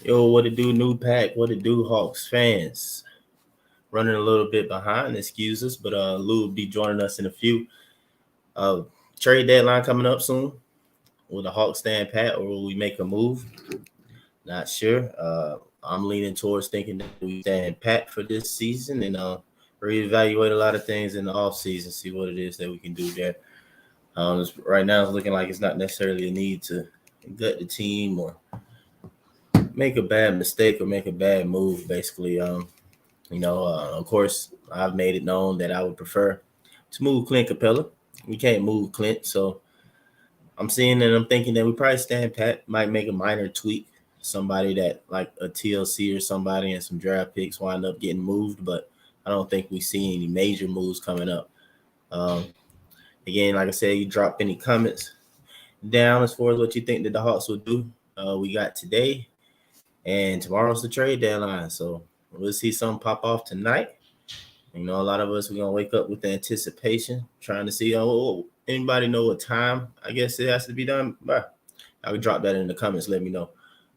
Yo, what it do, new pack? What it do, Hawks fans? Running a little bit behind, excuse us, but Lou will be joining us in a few. Uh, Trade deadline coming up soon. Will the Hawks stand pat, or will we make a move? Not sure. I'm leaning towards thinking that we stand pat for this season and reevaluate a lot of things in the off season, see what it is that we can do there. Right now, it's looking like it's not necessarily a need to gut the team or make a bad mistake or make a bad move. Basically, of course, I've made it known that I would prefer to move Clint Capella. We can't move Clint, so I'm seeing and I'm thinking that we probably stand pat, might make a minor tweak. Somebody that like a TLC or somebody and some draft picks wind up getting moved, but I don't think we see any major moves coming up. Um, Again, like I said, you drop any comments down as far as what you think that the Hawks will do. We got today and tomorrow's the trade deadline, so we'll see something pop off tonight. You know, a lot of us we're gonna wake up with anticipation, trying to see. Anybody know what time? I guess it has to be done. But I would drop that in the comments. Let me know.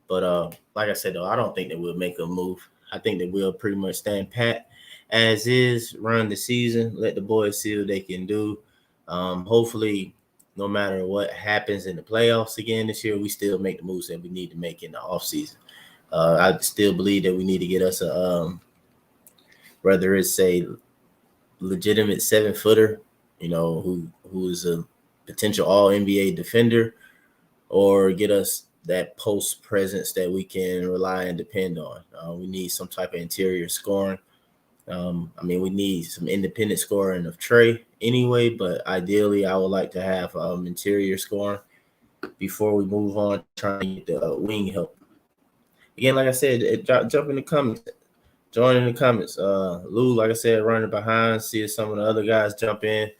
But like I said, though, I don't think that we'll make a move. I think that we'll pretty much stand pat as is, run the season, let the boys see what they can do. Hopefully, no matter what happens in the playoffs again this year, we still make the moves that we need to make in the offseason. I still believe that we need to get us whether it's a legitimate 7-footer, who is a potential All NBA defender, or get us that post presence that we can rely and depend on. We need some type of interior scoring. We need some independent scoring of Trae anyway, but ideally, I would like to have interior scoring before we move on, trying to get the wing help. Again, like I said, jump in the comments. Join in the comments. Lou, like I said, running behind. See if some of the other guys jump in.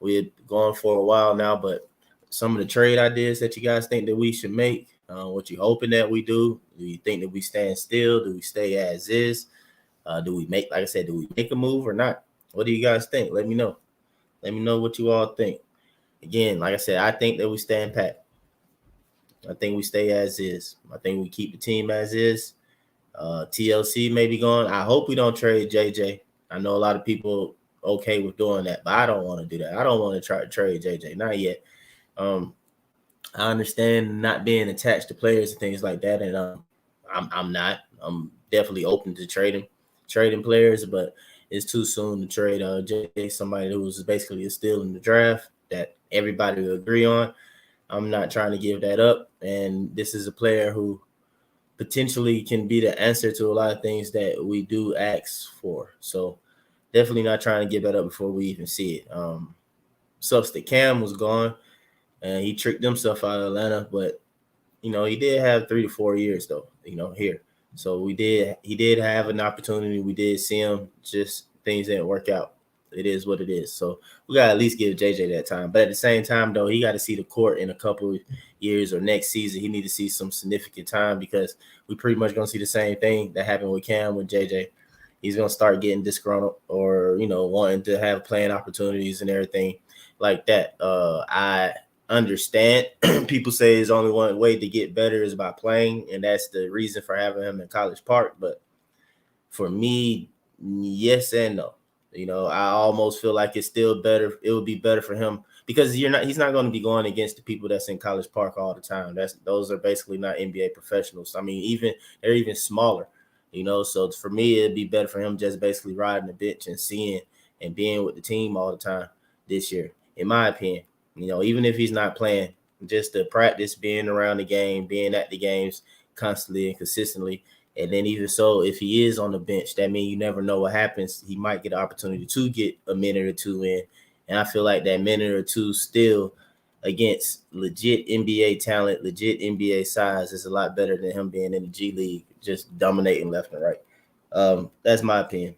We're going for a while now, but some of the trade ideas that you guys think that we should make, what you hoping that we do? Do you think that we stand still? Do we stay as is? Do we make, like I said, do we make a move or not? What do you guys think? Let me know. Let me know what you all think. Again, like I said, I think that we stand pat. I think we stay as is. I think we keep the team as is. TLC may be gone. I hope we don't trade JJ. I know a lot of people okay with doing that, but I don't want to do that. I don't want to try to trade JJ. Not yet. I understand not being attached to players and things like that, and I'm not. I'm definitely open to trading players, but it's too soon to trade JJ, somebody who was basically a steal in the draft that everybody will agree on. I'm not trying to give that up, and this is a player who potentially can be the answer to a lot of things that we do ask for. So definitely not trying to give that up before we even see it. Sucks that Cam was gone and he tricked himself out of Atlanta, but he did have 3 to 4 years though, here. So he did have an opportunity. We did see him, just things didn't work out. It is what it is. So we gotta at least give JJ that time. But at the same time, though, he got to see the court in a couple of years or next season. He need to see some significant time because we pretty much gonna see the same thing that happened with Cam with JJ. He's gonna start getting disgruntled or wanting to have playing opportunities and everything like that. I understand people say there's only one way to get better is by playing, and that's the reason for having him in College Park. But for me, yes and no. I almost feel like it's still better. It would be better for him because he's not going to be going against the people that's in College Park all the time. Those are basically not NBA professionals. I mean, they're even smaller, So for me, it'd be better for him just basically riding the bench and seeing and being with the team all the time this year, in my opinion. Even if he's not playing, just to practice, being around the game, being at the games constantly and consistently. And then even so, if he is on the bench, that means you never know what happens. He might get an opportunity to get a minute or two in. And I feel like that minute or two still against legit NBA talent, legit NBA size is a lot better than him being in the G League, just dominating left and right. That's my opinion.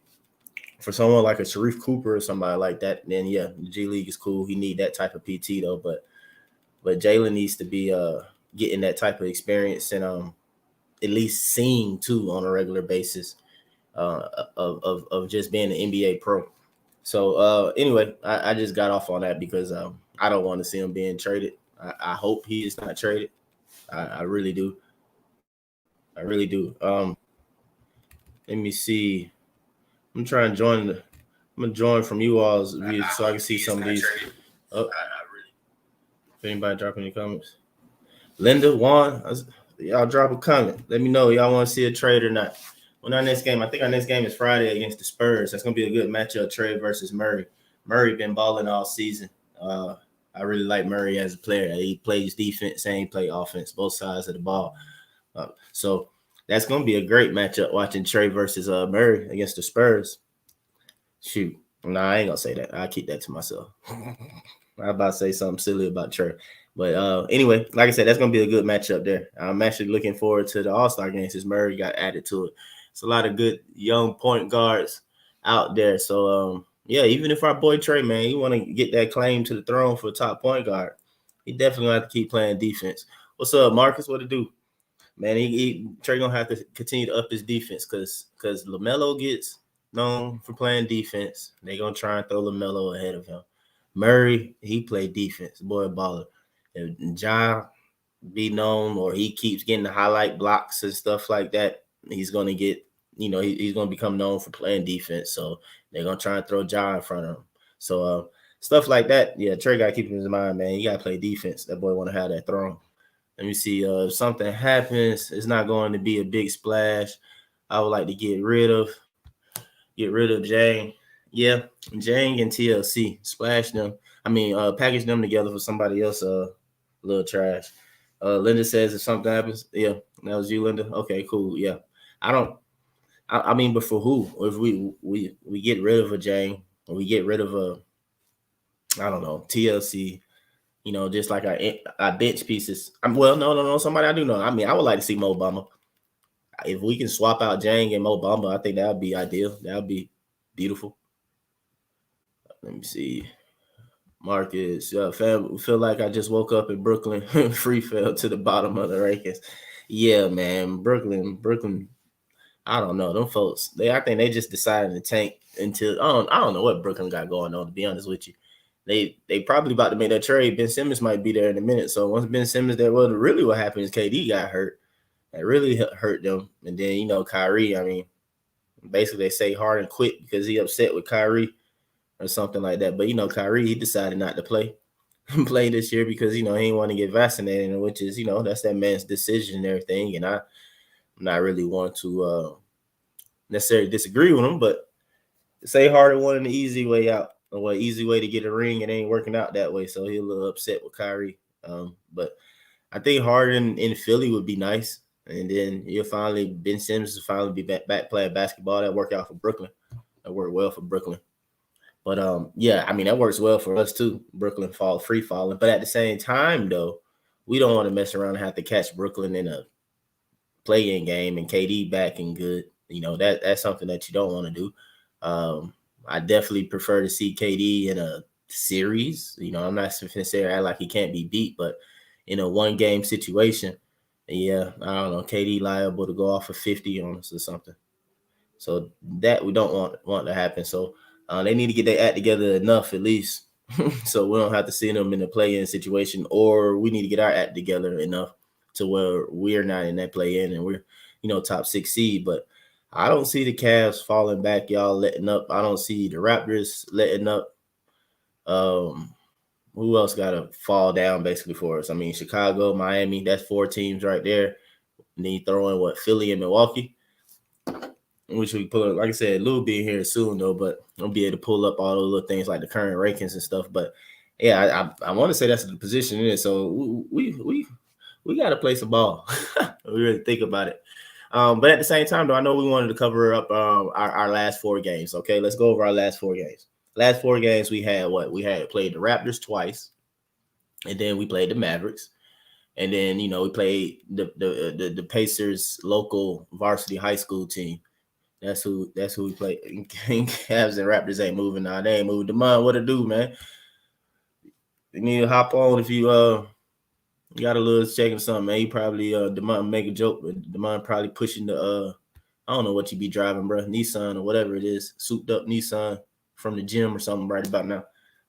For someone like a Sharif Cooper or somebody like that, then yeah, the G League is cool. He need that type of PT though, but Jalen needs to be getting that type of experience and at least seeing too on a regular basis of just being an NBA pro. So anyway, I just got off on that because I don't want to see him being traded. I hope he is not traded. I really do. I really do. Let me see. I'm trying to join. I'm gonna join from you all's view so I can see some of these. Oh, if anybody drop any comments, Linda, Juan, y'all drop a comment. Let me know y'all want to see a trade or not. When our next game, I think our next game is Friday against the Spurs. That's gonna be a good matchup. Trae versus Murray. Murray been balling all season. I really like Murray as a player. He plays defense and he plays offense, both sides of the ball. So that's gonna be a great matchup. Watching Trae versus Murray against the Spurs. Shoot, nah, I ain't gonna say that. I'll keep that to myself. I'm about to say something silly about Trae. But anyway, like I said, that's gonna be a good matchup there. I'm actually looking forward to the All-Star game since Murray got added to it. It's a lot of good young point guards out there. So yeah, even if our boy Trae, man, you want to get that claim to the throne for top point guard, he definitely gonna have to keep playing defense. What's up, Marcus? What to do? Man, Trae gonna have to continue to up his defense because LaMelo gets known for playing defense. They gonna try and throw LaMelo ahead of him. Murray, he played defense, boy, baller. And Ja be known, or he keeps getting the highlight blocks and stuff like that. He's gonna get, he's gonna become known for playing defense. So they're gonna try and throw Ja in front of him. So stuff like that, yeah. Trae gotta keep in his mind, man. You gotta play defense. That boy want to have that throne. Let me see. If something happens, it's not going to be a big splash. I would like to get rid of Jang. Yeah, Jang and TLC. Splash them. I mean, package them together for somebody else. Little trash. Linda says if something happens, yeah, that was you, Linda. Okay, cool. Yeah, I mean, but for who? If we get rid of a Jang, or we get rid of a, I don't know, TLC. Just like our bench pieces. No. Somebody I do know. I mean, I would like to see Mo Bamba. If we can swap out Jang and Mo Bamba, I think that would be ideal. That would be beautiful. Let me see. Marcus, fam, feel like I just woke up in Brooklyn. Free fell to the bottom of the rankings. Yeah, man. Brooklyn. I don't know. Them folks, I think they just decided to tank until I don't know what Brooklyn got going on, to be honest with you. They probably about to make that trade. Ben Simmons might be there in a minute. So once Ben Simmons there, well, really what happened is KD got hurt. That really hurt them. And then, Kyrie, I mean, basically they say Harden quit because he upset with Kyrie or something like that. But, Kyrie, he decided not to play this year because, he didn't want to get vaccinated, which is, that's that man's decision and everything. And I'm not really want to necessarily disagree with him, but say Harden wanted the easy way out. Or easy way to get a ring, it ain't working out that way. So he's a little upset with Kyrie. But I think Harden in Philly would be nice. And then Ben Simmons will finally be back playing basketball. That worked out for Brooklyn. That worked well for Brooklyn. But yeah, I mean, that works well for us too. Brooklyn free falling. But at the same time, though, we don't want to mess around and have to catch Brooklyn in a play-in game and KD back and good. That's something that you don't want to do. I definitely prefer to see KD in a series. I'm not necessarily act like he can't be beat, but in a one-game situation, yeah, I don't know, KD liable to go off of 50 on us or something. So that we don't want to happen. So they need to get their act together enough at least, so we don't have to see them in a play-in situation, or we need to get our act together enough to where we're not in that play-in and we're top 6 seed, but. I don't see the Cavs falling back, y'all letting up. I don't see the Raptors letting up. Who else got to fall down basically for us? I mean, Chicago, Miami, that's 4 teams right there. And then you throw in Philly and Milwaukee, which we pull up. Like I said, Lou being here soon though, but I'll be able to pull up all those little things like the current rankings and stuff. But yeah, I want to say that's the position it is. So we got to play some ball. We really think about it. But at the same time, though, I know we wanted to cover up our last 4 games. Okay, let's go over our last 4 games. Last 4 games, we had we had played the Raptors twice, and then we played the Mavericks, and then we played the Pacers local varsity high school team. That's who we played. Cavs and Raptors ain't moving now. They ain't moving. Demond, what to do, man? You need to hop on if you got a little checking something, man. He probably Demond make a joke, but Demond probably pushing the I don't know what you be driving, bro, Nissan or whatever it is, souped up Nissan from the gym or something right about now.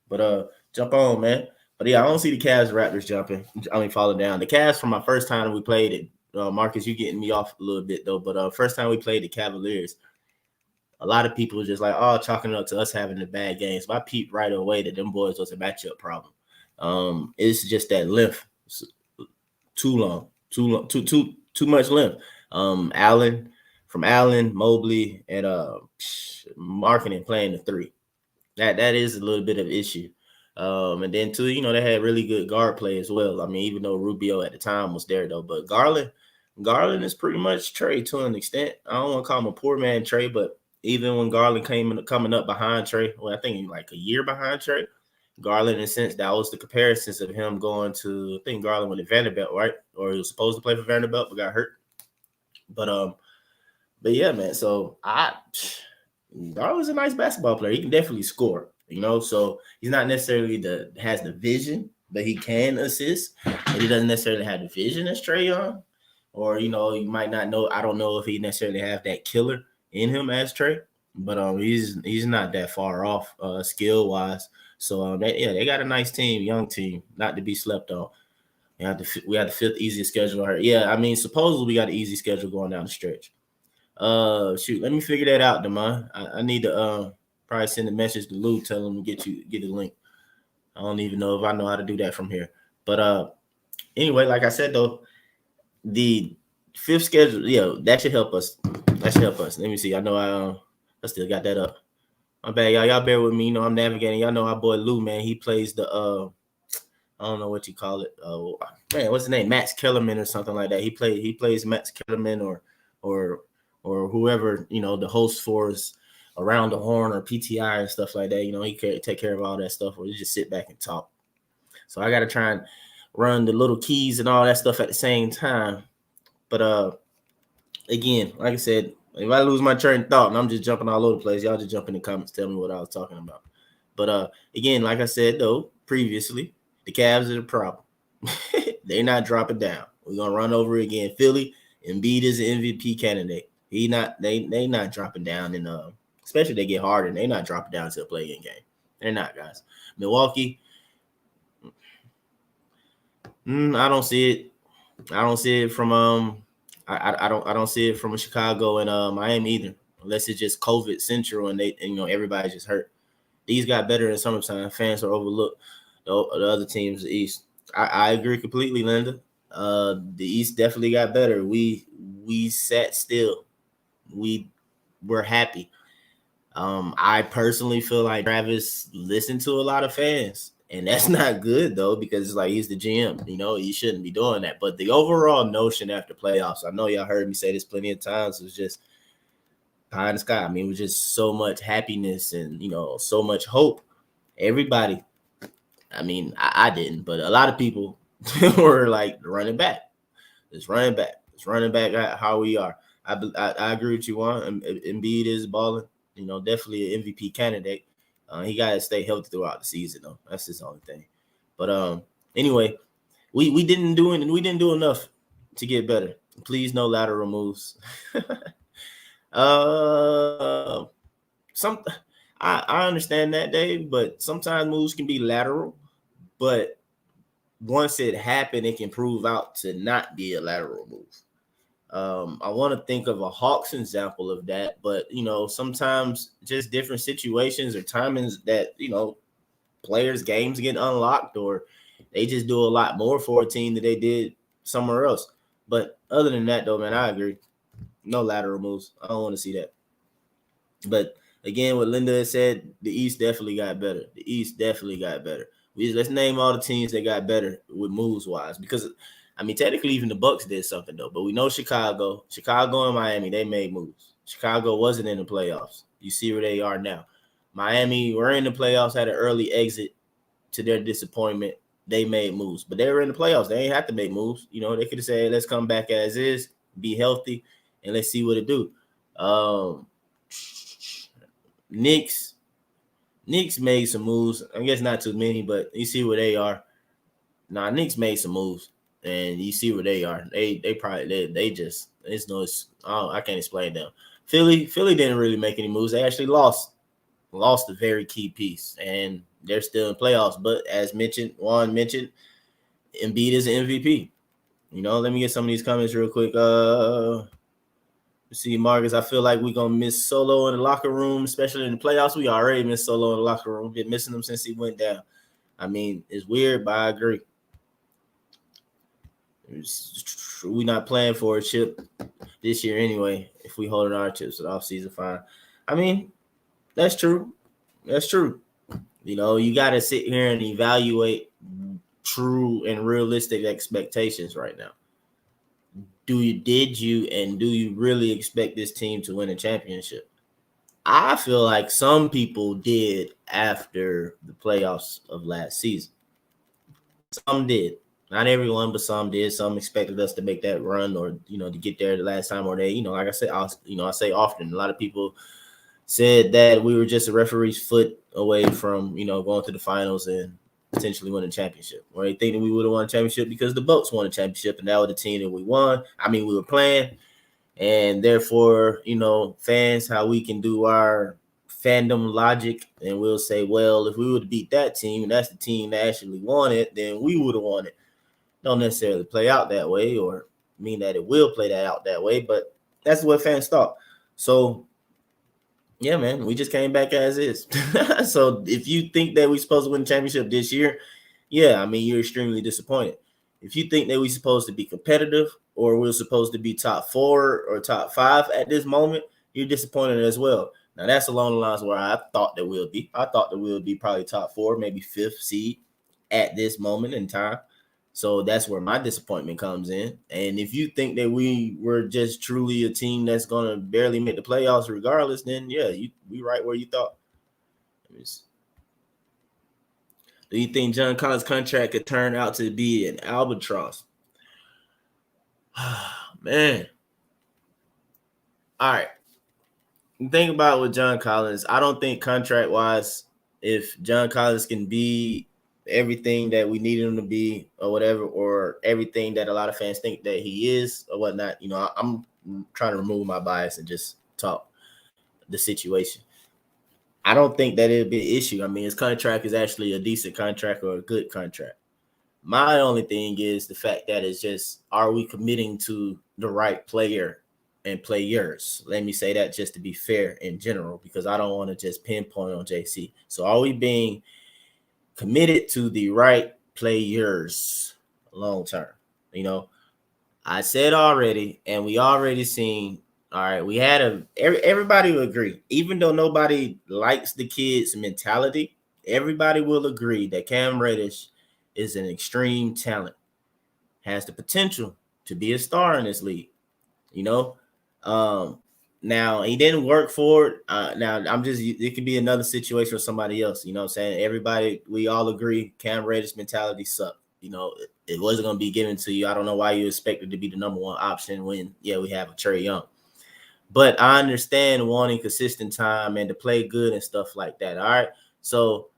But jump on, man. But yeah, I don't see the Cavs Raptors falling down. The Cavs from my first time we played it, Marcus, you getting me off a little bit though. But first time we played the Cavaliers, a lot of people just like, chalking it up to us having the bad games. But I peeped right away that them boys was a matchup problem. It's just that length, too much length. Allen, Mobley, and Marketing playing the three. That is a little bit of an issue. And then too, they had really good guard play as well. I mean, even though Rubio at the time was there though, but Garland is pretty much Trae to an extent. I don't want to call him a poor man Trae, but even when Garland coming up behind Trae, well, I think like a year behind Trae, Garland, in a sense, that was the comparisons of him going to, I think Garland went to Vanderbilt, right? Or he was supposed to play for Vanderbilt, but got hurt. But yeah, man. So Garland's a nice basketball player. He can definitely score, So he's not necessarily has the vision, but he can assist. And he doesn't necessarily have the vision as Trae Young. Or, you might not know. I don't know if he necessarily have that killer in him as Trae, but he's not that far off skill wise. So they got a nice team, young team, not to be slept on. We had the fifth easiest schedule. Yeah, I mean, supposedly we got an easy schedule going down the stretch. Shoot, let me figure that out, Damon. I need to probably send a message to Lou, tell him to get the link. I don't even know if I know how to do that from here. But anyway, like I said though, the fifth schedule, that should help us. Let me see. I know I still got that up. My bad, y'all. Y'all bear with me. I'm navigating. Y'all know our boy Lou, man. He plays the I don't know what you call it. Man, what's his name? Max Kellerman or something like that. He plays Max Kellerman or whoever, the host for us Around the Horn or PTI and stuff like that. He can take care of all that stuff, or you just sit back and talk. So I got to try and run the little keys and all that stuff at the same time. But again, like I said, if I lose my train of thought and I'm just jumping all over the place, y'all just jump in the comments, tell me what I was talking about. But again, like I said though, previously, the Cavs are the problem. They're not dropping down. We're gonna run over again. Philly, Embiid is an MVP candidate. They not dropping down, and especially if they get harder, and they not dropping down to a play-in game. They're not, guys. Milwaukee, I don't see it. I don't see it from I don't see it from Chicago and Miami either, unless it's just COVID central and everybody's just hurt. These got better in summertime. Fans are overlooked the other teams in the East. I agree completely, Linda. The East definitely got better. We sat still. We're happy. I personally feel like Travis listened to a lot of fans, and that's not good though, because it's like he's the GM. He shouldn't be doing that. But the overall notion after playoffs, I know y'all heard me say this plenty of times, was just pie in the sky. I mean, it was just so much happiness and so much hope. Everybody, I mean, I didn't, but a lot of people were like running back. It's running back how we are. I agree with you on. Embiid is balling. Definitely an MVP candidate. He got to stay healthy throughout the season, though. That's his only thing. But anyway, we didn't do it, and we didn't do enough to get better. Please, no lateral moves. I understand that, Dave, but sometimes moves can be lateral, but once it happened, it can prove out to not be a lateral move. I want to think of a Hawks example of that, but sometimes just different situations or timings that players' games get unlocked, or they just do a lot more for a team than they did somewhere else. But other than that, though, man, I agree. No lateral moves. I don't want to see that. But again, what Linda said, the East definitely got better. Let's name all the teams that got better with moves wise, because I mean, technically, even the Bucks did something though. But we know Chicago and Miami, they made moves. Chicago wasn't in the playoffs. You see where they are now. Miami were in the playoffs, had an early exit to their disappointment. They made moves, but they were in the playoffs. They ain't have to make moves. They could have said, "Let's come back as is, be healthy, and let's see what it do." Knicks made some moves. I guess not too many, but you see where they are. Knicks made some moves. And you see where they are. They just I can't explain them. Philly didn't really make any moves. They actually lost a very key piece, and they're still in playoffs. But as Juan mentioned, Embiid is an MVP. Let me get some of these comments real quick. Let's see, Marcus, I feel like we're going to miss Solo in the locker room, especially in the playoffs. We already missed Solo in the locker room. Been missing him since he went down. I mean, it's weird, but I agree. We're not playing for a chip this year anyway. If we holding our chips off season, fine. I mean, that's true. That's true. You got to sit here and evaluate true and realistic expectations right now. Do you really expect this team to win a championship? I feel like some people did after the playoffs of last season. Some did. Not everyone, but some did. Some expected us to make that run or, to get there the last time, or they, like I said, I say often, a lot of people said that we were just a referee's foot away from, going to the finals and potentially win a championship. Or they think that we would have won a championship because the Bucks won a championship and that was the team that we won. I mean, we were playing. And therefore, fans, how we can do our fandom logic, and we'll say, well, if we would have beat that team and that's the team that actually won it, then we would have won it. Don't necessarily play out that way or mean that it will play that out that way, but that's what fans thought. So, yeah, man, we just came back as is. So if you think that we're supposed to win the championship this year, yeah, I mean, you're extremely disappointed. If you think that we're supposed to be competitive or we're supposed to be top 4 or top 5 at this moment, you're disappointed as well. Now, that's along the lines where I thought that we'll be. I thought that we'll be probably top 4, maybe 5th seed at this moment in time. So that's where my disappointment comes in. And if you think that we were just truly a team that's going to barely make the playoffs regardless, then, yeah, we right where you thought. Do you think John Collins' contract could turn out to be an albatross? Man. All right. Think about with John Collins. I don't think contract-wise, if John Collins can be everything that we need him to be or whatever, or everything that a lot of fans think that he is or whatnot, I'm trying to remove my bias and just talk the situation. I don't think that it'd be an issue. I mean, his contract is actually a decent contract or a good contract. My only thing is the fact that it's just, are we committing to the right player and players? Let me say that just to be fair in general, because I don't want to just pinpoint on JC. So are we being committed to the right players long term? I said already, and we already seen, all right, we had everybody will agree, even though nobody likes the kid's mentality, everybody will agree that Cam Reddish is an extreme talent, has the potential to be a star in this league. Now he didn't work for it. Now it could be another situation with somebody else. You know what I'm saying? Everybody, we all agree Cam Reddish mentality sucked. It wasn't going to be given to you. I don't know why you expected to be the number one option when, we have a Trae Young. But I understand wanting consistent time and to play good and stuff like that. All right. So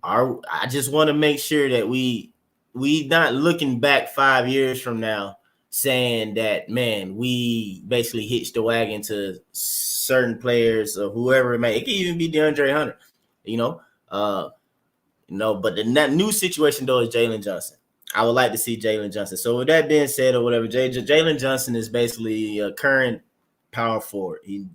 I just want to make sure that we not looking back 5 years from now saying that, man, we basically hitched the wagon to certain players or whoever it may. It could even be DeAndre Hunter, but in that new situation, though, is Jalen Johnson. I would like to see Jalen Johnson. So with that being said or whatever, Jalen Johnson is basically a current power forward. He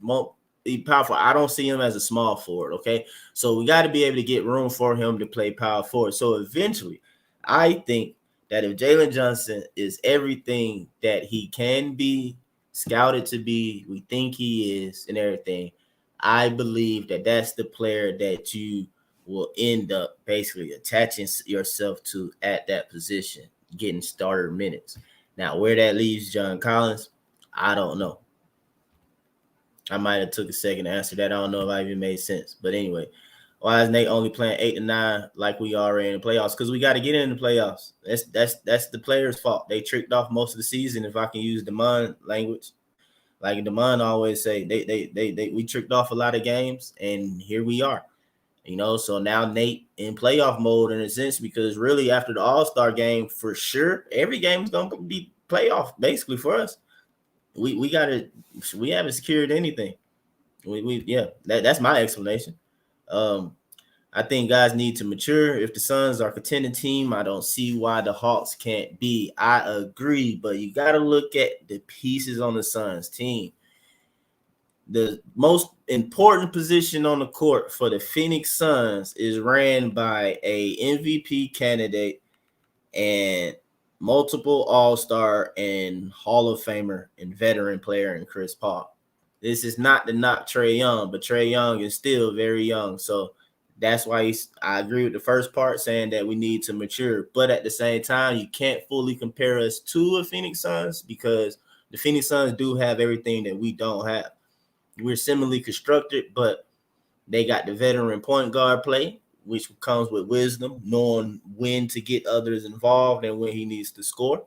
powerful. I don't see him as a small forward. Okay. So we got to be able to get room for him to play power forward. So eventually, I think that if Jalen Johnson is everything that he can be scouted to be, we think he is and everything, I believe that that's the player that you will end up basically attaching yourself to at that position, getting starter minutes. Now, where that leaves John Collins, I don't know. I might have took a second to answer that. I don't know if I even made sense. But anyway, why is Nate only playing 8 to 9 like we are in the playoffs? Because we got to get in the playoffs. That's the players' fault. They tricked off most of the season, if I can use Damon language. Like Damon always say, we tricked off a lot of games, and here we are. So now Nate in playoff mode in a sense, because really after the All-Star game, for sure, every game is going to be playoff basically for us. We haven't secured anything. That's my explanation. I think guys need to mature. If the Suns are a contending team, I don't see why the Hawks can't be. I agree, but you got to look at the pieces on the Suns team. The most important position on the court for the Phoenix Suns is ran by a MVP candidate and multiple All-Star and Hall of Famer and veteran player in Chris Paul. This is not to knock Trae Young, but Trae Young is still very young. So that's why I agree with the first part saying that we need to mature. But at the same time, you can't fully compare us to a Phoenix Suns because the Phoenix Suns do have everything that we don't have. We're similarly constructed, but they got the veteran point guard play, which comes with wisdom, knowing when to get others involved and when he needs to score.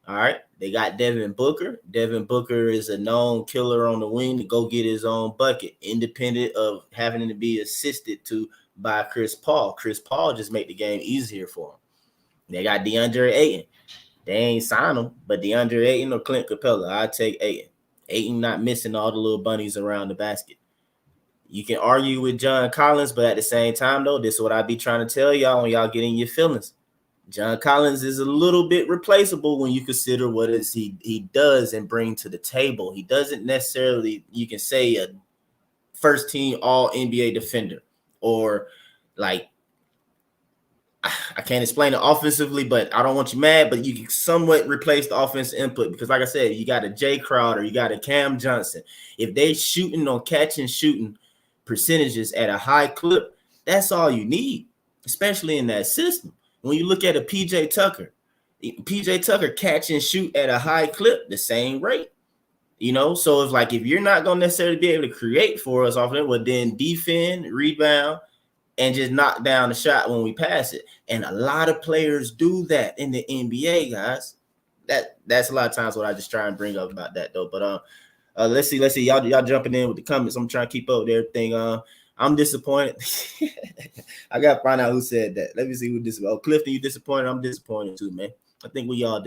All right. They got Devin Booker. Devin Booker is a known killer on the wing to go get his own bucket, independent of having to be assisted to by Chris Paul. Chris Paul just make the game easier for him. They got DeAndre Ayton. They ain't signed him, but DeAndre Ayton or Clint Capella, I take Ayton. Ayton not missing all the little bunnies around the basket. You can argue with John Collins, but at the same time, though, this is what I be trying to tell y'all when y'all get in your feelings. John Collins is a little bit replaceable when you consider what it is he does and bring to the table. He doesn't necessarily, you can say, a first team all NBA defender or like, I can't explain it offensively, but I don't want you mad, but you can somewhat replace the offensive input because, like I said, you got a Jay Crowder, you got a Cam Johnson. If they shooting on catch and shooting percentages at a high clip, that's all you need, especially in that system. When you look at a PJ Tucker catch and shoot at a high clip, the same rate. So it's like if you're not going to necessarily be able to create for us off of it, well, then defend, rebound, and just knock down the shot when we pass it. And a lot of players do that in the NBA, guys. That's a lot of times what I just try and bring up about that, though. But let's see. Y'all jumping in with the comments. I'm trying to keep up with everything. I'm disappointed. I got to find out who said that. Let me see who disappointed. Oh, Clifton, you disappointed? I'm disappointed too, man. I think we all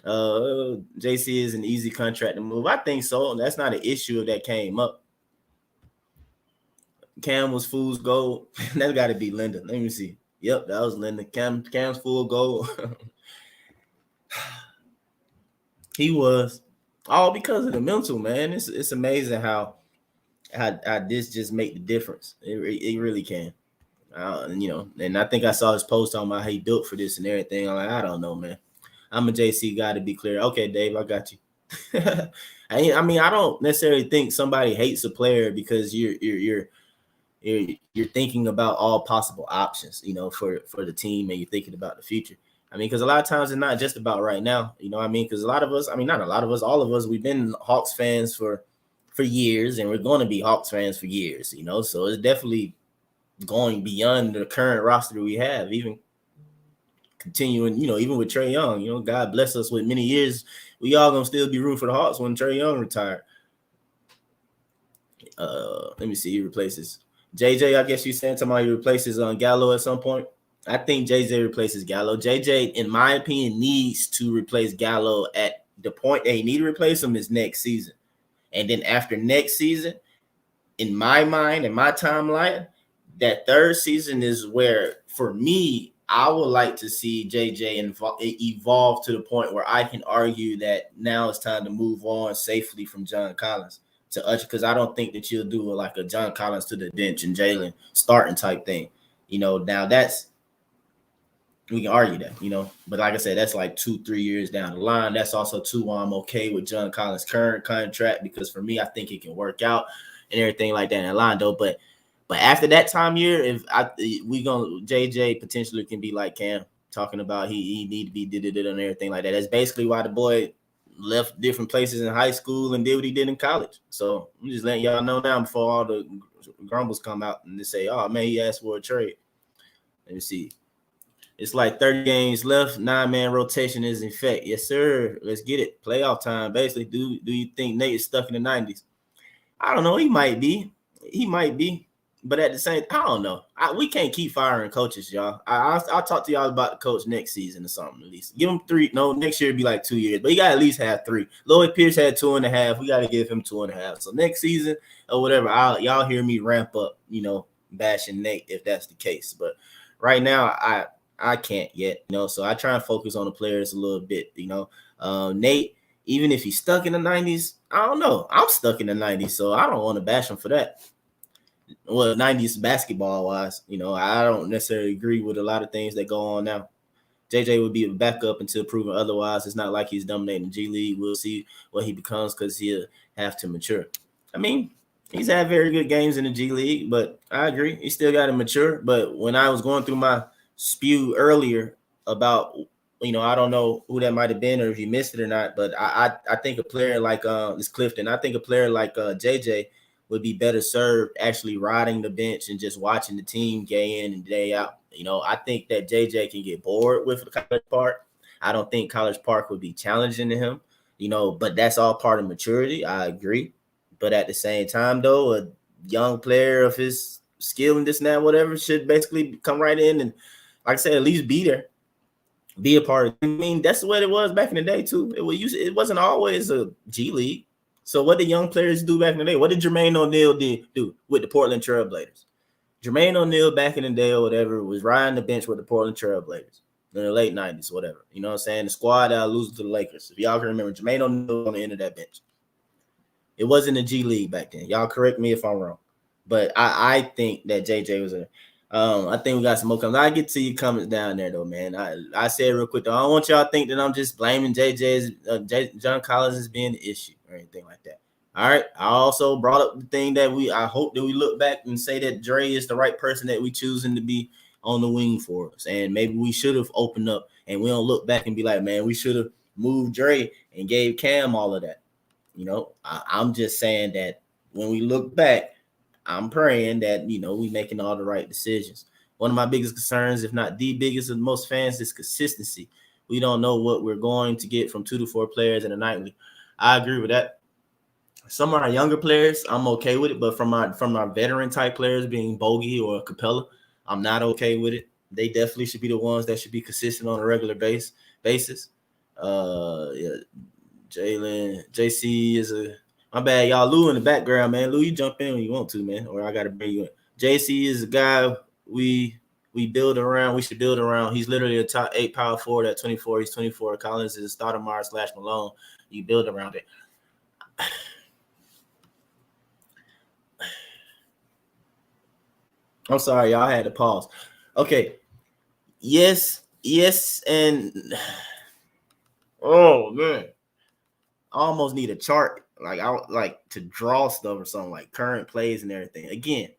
JC is an easy contract to move. I think so. That's not an issue if that came up. Cam was fool's gold. That got to be Linda. Let me see. Yep, that was Linda. Cam's full gold. He was all because of the mental, man. It's amazing how this just make the difference. It really can. And I think I saw his post on how he built for this and everything. I'm like, I don't know, man. I'm a JC guy to be clear. Okay, Dave, I got you. I mean, I don't necessarily think somebody hates a player because you're thinking about all possible options, for the team, and you're thinking about the future. I mean, because a lot of times it's not just about right not a lot of us, all of us, we've been Hawks fans for years, and we're going to be Hawks fans for years, so it's definitely going beyond the current roster we have, even continuing, even with Trae Young, God bless us with many years. We all going to still be rooting for the Hawks when Trae Young retired. Let me see. He replaces JJ. I guess you're saying somebody replaces Gallo at some point. I think JJ replaces Gallo. JJ, in my opinion, needs to replace Gallo at the point that he need to replace him is next season. And then after next season, in my mind, in my timeline, that third season is where, for me, I would like to see JJ evolve to the point where I can argue that now it's time to move on safely from John Collins to Usher, because I don't think that you'll do like a John Collins to the bench and Jalen starting type thing. Now we can argue that, but like I said, that's like 2-3 years down the line. That's also too why I'm okay with John Collins' current contract, because for me, I think it can work out and everything like that in Orlando. But after that time year, if JJ potentially can be like Cam, talking about he need to be did and everything like that. That's basically why the boy left different places in high school and did what he did in college. So I'm just letting y'all know now before all the grumbles come out and they say, oh man, he asked for a trade. Let me see. It's like 30 games left. 9-man rotation is in effect. Yes, sir. Let's get it. Playoff time. Basically, do you think Nate is stuck in the 90s? I don't know. He might be. But at the same, I don't know. We can't keep firing coaches, y'all. I'll talk to y'all about the coach next season or something at least. Give him 3. No, next year it'd be like 2 years. But you got to at least have 3. Lloyd Pierce had 2.5. We got to give him 2.5. So next season or whatever, y'all hear me ramp up, bashing Nate if that's the case. But right now, I can't yet, so I try and focus on the players a little bit, Nate, even if he's stuck in the 90s, I don't know. I'm stuck in the 90s, so I don't want to bash him for that. Well, 90s basketball wise, I don't necessarily agree with a lot of things that go on now. JJ would be a backup until proven otherwise. It's not like he's dominating the G League. We'll see what he becomes because he'll have to mature. I mean, he's had very good games in the G League, but I agree. He still got to mature. But when I was going through my spew earlier about, I don't know who that might have been or if you missed it or not, but I think a player like this Clifton, I think a player like JJ would be better served actually riding the bench and just watching the team day in and day out. I think that JJ can get bored with the College Park. I don't think College Park would be challenging to him, but that's all part of maturity. I agree. But at the same time, though, a young player of his skill and this and that, whatever, should basically come right in and, like I said, at least be there, be a part of it. I mean, that's what it was back in the day, too. It wasn't always a G League. So what did young players do back in the day? What did Jermaine O'Neal do with the Portland Trail Blazers? Jermaine O'Neal back in the day or whatever was riding the bench with the Portland Trail Blazers in the late 90s or whatever. You know what I'm saying? The squad that loses to the Lakers. If y'all can remember, Jermaine O'Neal on the end of that bench. It wasn't a G League back then. Y'all correct me if I'm wrong. But I think that JJ was I think we got some more comments. I'll get to your comments down there, though, man. I said real quick, though, I don't want y'all to think that I'm just blaming John Collins as being the issue or anything like that. All right. I also brought up the thing that I hope that we look back and say that Trae is the right person that we choosing to be on the wing for us. And maybe we should have opened up and we don't look back and be like, man, we should have moved Trae and gave Cam all of that. I'm just saying that when we look back, I'm praying that, we making all the right decisions. One of my biggest concerns, if not the biggest of most fans, is consistency. We don't know what we're going to get from 2 to 4 players in a nightly. I agree with that. Some of our younger players, I'm okay with it, but from our veteran type players being Bogey or Capella, I'm not okay with it. They definitely should be the ones that should be consistent on a regular basis. Jalen, JC is my bad, y'all. Lou in the background, man. Lou, you jump in when you want to, man, or I gotta bring you in. JC is a guy we build around. We should build around. He's literally a top 8 power forward at 24. He's 24. Collins is Stoudemire/Malone. You build around it. I'm sorry, y'all. I had to pause. Okay. Yes, and oh man, I almost need a chart. Like I like to draw stuff or something, like current plays and everything. Again,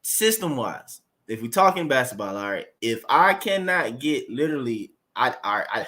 system wise, if we're talking basketball, all right. If I cannot get literally, all right,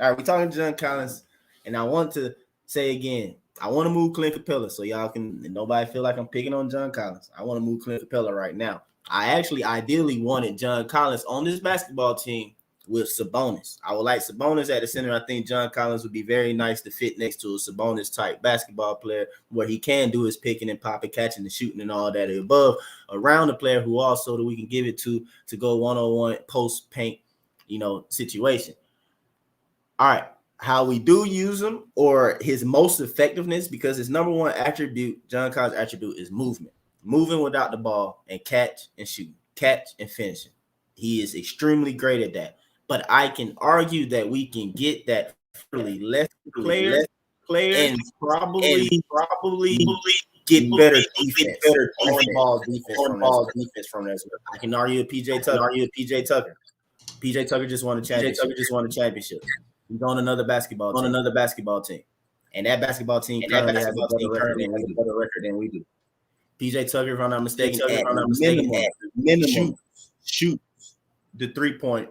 we're talking John Collins, and I want to say again, I want to move Clint Capella so y'all can nobody feel like I'm picking on John Collins. I want to move Clint Capella right now. I actually ideally wanted John Collins on this basketball team with Sabonis. I would like Sabonis at the center. I think John Collins would be very nice to fit next to a Sabonis type basketball player where he can do his picking and popping, catching and shooting and all that above around a player who also that we can give it to go one-on-one post paint, situation. All right. How we do use him or his most effectiveness, because his number one attribute, John Collins' attribute is movement. Moving without the ball and catch and shoot, catch and finishing. He is extremely great at that. But I can argue that we can get that fairly less players and probably get better defense from that. I can argue PJ Tucker. PJ Tucker just won a championship. He's on another basketball team. And that basketball team currently has a better record than we do. PJ Tucker, if I'm not mistaken, at minimum shoot the 3-point,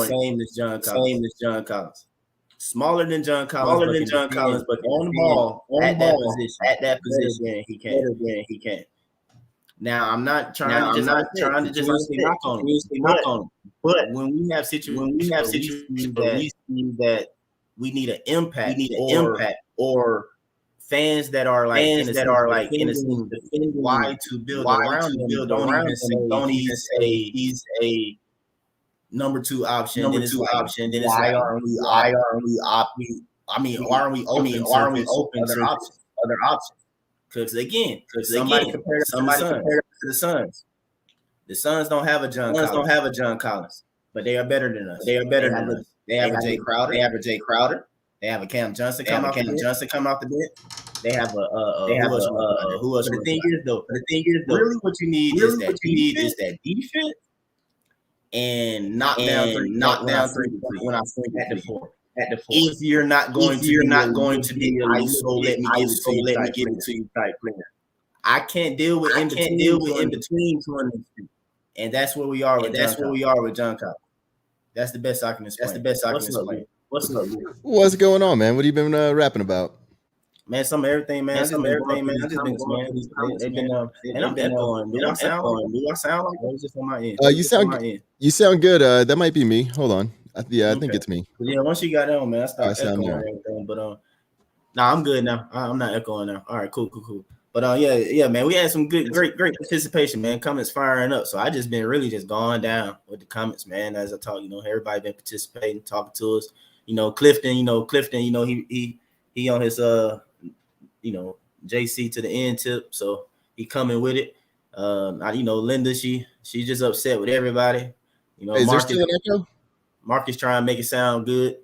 same as John Collins. Smaller than John Collins, but on the ball, at that position, he can. Now, I'm not trying to just knock on him. But when we have situations that we need an impact, or fans that are like in a sense defending why to build around him, don't even say he's a number 2 option. Then why aren't we open to other options? Because again, somebody compared us to the Suns. the Suns. The Suns don't have a John Collins, but they are better than us. They have a Jay Crowder. They have a Cam Johnson come off the bench. They have who else? But the thing is though, really what you need is that defense and knock down three when I swing at the four. If you're not going to be ISO, let me give it to you type player. I can't deal with in between tournaments, and that's where we are with John Collins. That's the best I can explain. What's up, Luke? What's going on, man? What have you been rapping about? Man, some of everything, man. They've been and I'm echoing. Do I sound like it's just on my end? You sound good. That might be me. Hold on. I think it's me. Yeah, once you got that on, man, I start echoing and everything. But I'm good now. I'm not echoing now. All right, cool. But yeah, man, we had some great participation, man. Comments firing up. So I just been really just going down with the comments, man. As I talk, everybody been participating, talking to us. Clifton, he on his JC to the end tip, so he coming with it. Linda, she's just upset with everybody. Is there still an echo? Marcus trying to make it sound good.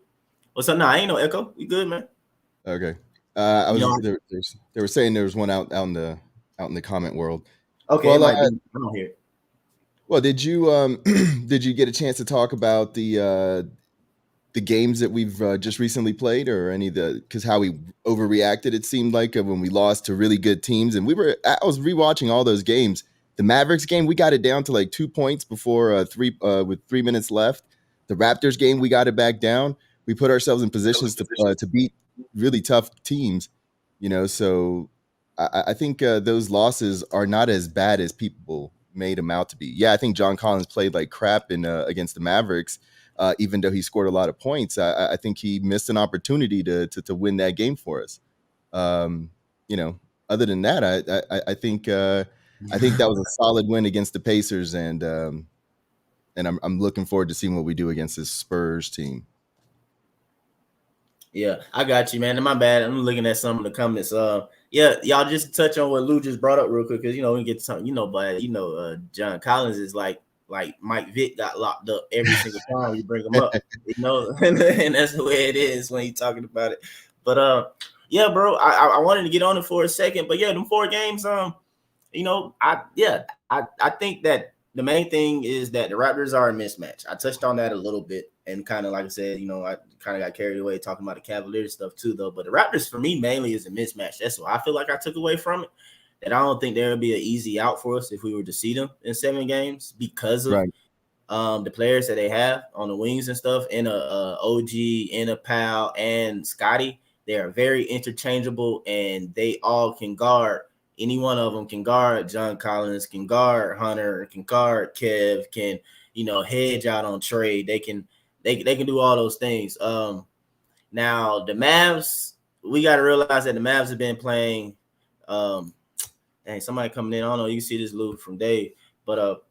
What's up? Nah, ain't no echo. We good, man. Okay. They were saying there was one out in the comment world. Okay, well, I don't hear it. Well, did you get a chance to talk about the games that we've just recently played, or because how we overreacted? It seemed like when we lost to really good teams, and I was rewatching all those games. The Mavericks game, we got it down to like 2 points before with 3 minutes left. The Raptors game, we got it back down. We put ourselves in positions to beat really tough teams, So I think those losses are not as bad as people made them out to be. Yeah, I think John Collins played like crap against the Mavericks, even though he scored a lot of points. I think he missed an opportunity to win that game for us. Other than that, I think that was a solid win against the Pacers, and I'm looking forward to seeing what we do against this Spurs team. Yeah, I got you, man. My bad. I'm looking at some of the comments. Yeah, y'all just touch on what Lou just brought up real quick, because we get something, but John Collins is like Mike Vick got locked up every single time you bring him up, and that's the way it is when he's talking about it. But yeah, bro, I wanted to get on it for a second, but yeah, them 4 games, I think that the main thing is that the Raptors are a mismatch. I touched on that a little bit, and kind of like I said, I kind of got carried away talking about the Cavaliers stuff too, though. But the Raptors for me mainly is a mismatch. That's what I feel like I took away from it. That I don't think there would be an easy out for us if we were to see them in 7 games because of the players that they have on the wings and stuff, and OG, and a Powell, and Scotty. They are very interchangeable, and they all can guard. Any one of them can guard John Collins, can guard Hunter, can guard Kev, can hedge out on Trae. They can do all those things. Now the Mavs, we got to realize that the Mavs have been playing. Dang, somebody coming in. I don't know. You see this Lou from Dave, but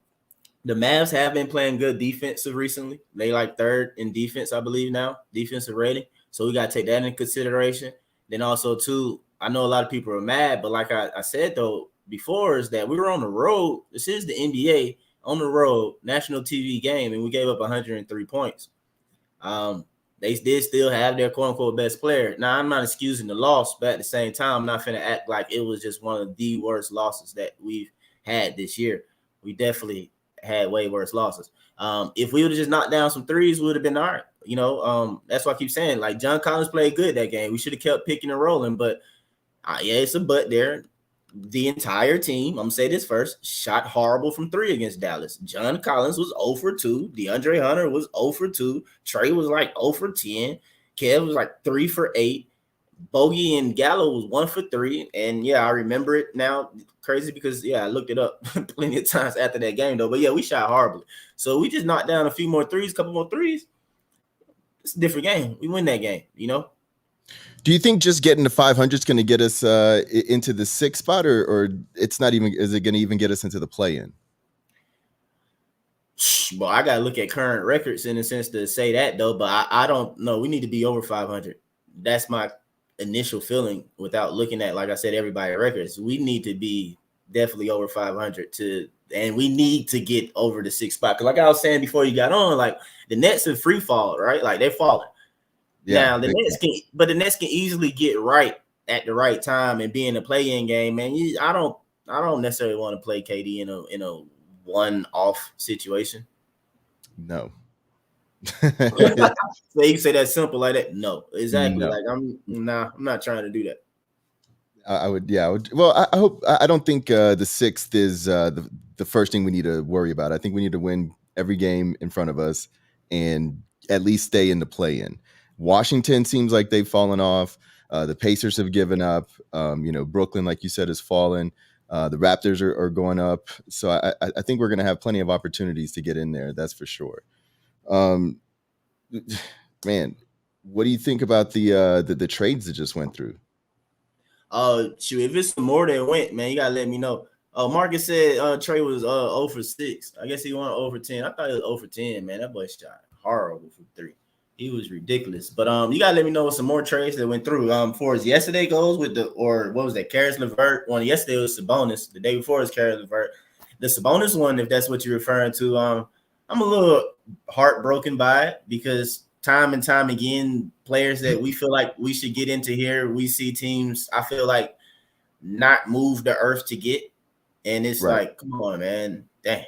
the Mavs have been playing good defensive recently. They like 3rd in defense, I believe now, defensive rating. So we got to take that into consideration. Then also too, I know a lot of people are mad, but like I said though before, is that we were on the road. This is the NBA on the road, national TV game, and we gave up 103 points. They did still have their quote unquote best player. Now I'm not excusing the loss, but at the same time, I'm not finna act like it was just one of the worst losses that we've had this year. We definitely had way worse losses. If we would have just knocked down some threes, we would have been all right. That's why I keep saying, like, John Collins played good that game. We should have kept picking and rolling, but yeah, it's a but there. The entire team, I'm going to say this first, shot horrible from 3 against Dallas. John Collins was 0 for 2. DeAndre Hunter was 0 for 2. Trae was like 0 for 10. Kev was like 3 for 8. Bogey and Gallo was 1 for 3. And yeah, I remember it now. Crazy because, yeah, I looked it up plenty of times after that game, though. But yeah, we shot horribly. So we just knocked down a few more threes, couple more threes. It's a different game. We win that game, Do you think just getting to 500 is going to get us into the 6th spot, or it's not even? Is it going to even get us into the play-in? Well, I got to look at current records in a sense to say that, though. But I don't know. We need to be over 500. That's my initial feeling without looking at, like I said, everybody's records. We need to be definitely over 500 and we need to get over the 6th spot. Because like I was saying before you got on, like the Nets are free fall, right? Like they're falling. Yeah, Now the Nets can easily get right at the right time and be in a play-in game, man. I don't necessarily want to play KD in a one-off situation. No. So you can say that simple like that. No, exactly. No. Like I'm not trying to do that. I would. Well, I hope. I don't think the 6th is the first thing we need to worry about. I think we need to win every game in front of us and at least stay in the play-in. Washington seems like they've fallen off. The Pacers have given up. Brooklyn, like you said, has fallen. The Raptors are going up. So I think we're going to have plenty of opportunities to get in there. That's for sure. Man, what do you think about the trades that just went through? Shoot, if it's more than went, man, you gotta let me know. Marcus said Trae was 0 for 6. I guess he went 0 for 10. I thought he was 0 for 10, man. That boy shot horrible for 3. He was ridiculous. But you gotta let me know some more trades that went through. For as yesterday goes with what was that? Caris LeVert. One yesterday was Sabonis. The day before was Caris LeVert. The Sabonis one, if that's what you're referring to, I'm a little heartbroken by it because time and time again, players that we feel like we should get into here, we see teams, I feel like, not move the earth to get. And it's Right. like, come on, man. Dang.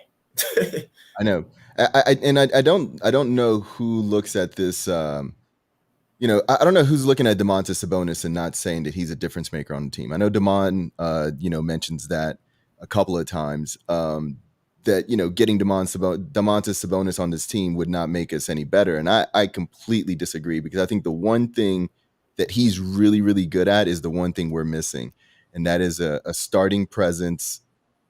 I know. I don't know who looks at this. I don't know who's looking at Domantas Sabonis and not saying that he's a difference maker on the team. I know Damon, mentions that a couple of times. That getting Domantas Sabonis on this team would not make us any better, and I completely disagree because I think the one thing that he's really, really good at is the one thing we're missing, and that is a starting presence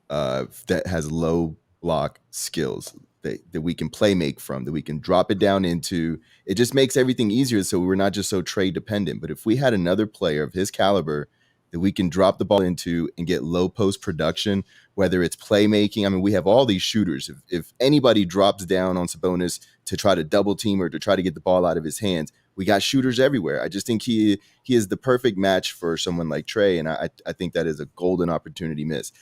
that has low block skills that we can play make from, that we can drop it down into. It just makes everything easier so we're not just so trade dependent. But if we had another player of his caliber that we can drop the ball into and get low post production, whether it's playmaking. I mean, we have all these shooters. If anybody drops down on Sabonis to try to double team or to try to get the ball out of his hands, we got shooters everywhere. I just think he is the perfect match for someone like Trae, and I think that is a golden opportunity miss.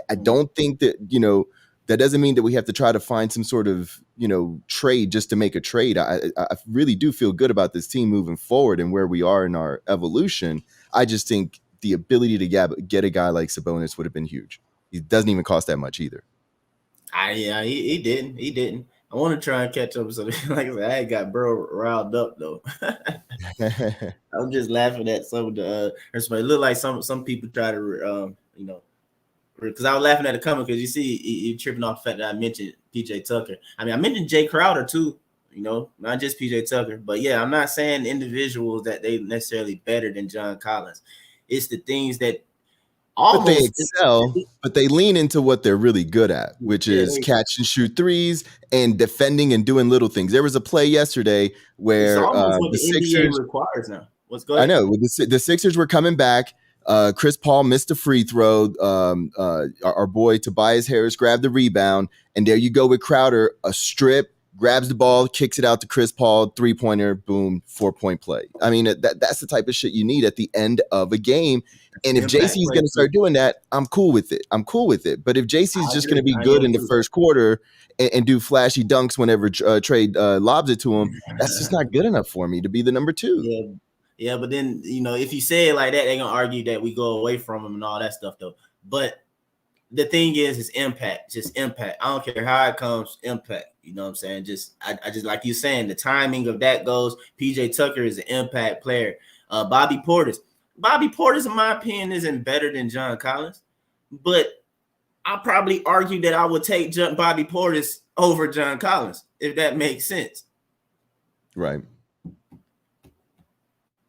I don't think that, that doesn't mean that we have to try to find some sort of, trade just to make a trade. I really do feel good about this team moving forward and where we are in our evolution. I just think the ability to get a guy like Sabonis would have been huge. He doesn't even cost that much either. He didn't. I want to try and catch up. So like I said, I got bro riled up though. I'm just laughing at some of the. It look like some people try to because I was laughing at the comment because you see you tripping off the fact that I mentioned PJ Tucker. I mean, I mentioned Jay Crowder too. Not just PJ Tucker, but yeah, I'm not saying individuals that they necessarily better than John Collins. It's the things that almost but they excel, but they lean into what they're really good at, which is catch and shoot threes and defending and doing little things. There was a play yesterday where it's almost what the Sixers NBA requires now. What's going on? I know the Sixers were coming back. Chris Paul missed a free throw. Our boy Tobias Harris grabbed the rebound, and there you go with Crowder, a strip, grabs the ball, kicks it out to Chris Paul, 3-pointer, boom, 4-point play. I mean, that's the type of shit you need at the end of a game. And if JC is going to start doing that, I'm cool with it. But if JC is just going to be good in the first quarter and do flashy dunks whenever Trae lobs it to him, that's just not good enough for me to be the number 2. Yeah, but then, if you say it like that, they're going to argue that we go away from him and all that stuff, though. But the thing is impact, just impact. I don't care how it comes, impact. You know what I'm saying? I just like you saying, the timing of that goes. PJ Tucker is an impact player. Bobby Portis, in my opinion, isn't better than John Collins, but I'll probably argue that I would take Bobby Portis over John Collins, if that makes sense. Right.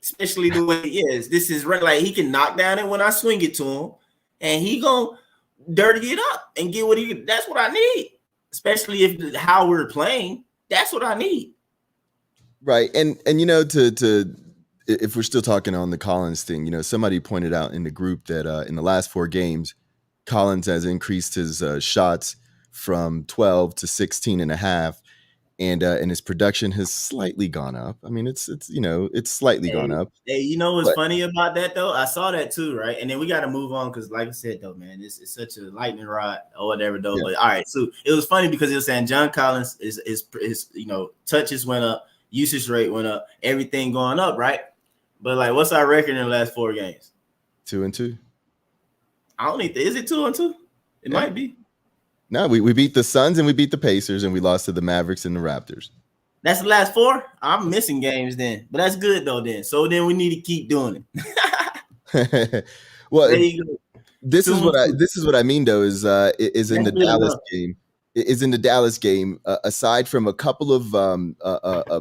Especially the way he is. This is like he can knock down it when I swing it to him, and he gonna dirty it up and get what he. That's what I need. Especially if how we're playing, that's what I need. Right, and to if we're still talking on the Collins thing, somebody pointed out in the group that in the last 4 games, Collins has increased his shots from 12 to 16 and a half. and his production has slightly gone up. I mean, it's slightly gone up. Hey, you know what's funny about that though? I saw that too, right? And then we got to move on because, like I said, though, man, it's such a lightning rod or whatever, though. Yeah. But all right, so it was funny because it was saying John Collins is touches went up, usage rate went up, everything going up, right? But like, what's our record in the last 4 games? 2-2. I don't think is it 2-2? It might be. No, we beat the Suns and we beat the Pacers and we lost to the Mavericks and the Raptors. That's the last 4? I'm missing games then. But that's good though then. So then we need to keep doing it. Well, this is what I mean though is in the Dallas game. Is in the Dallas game aside from a couple of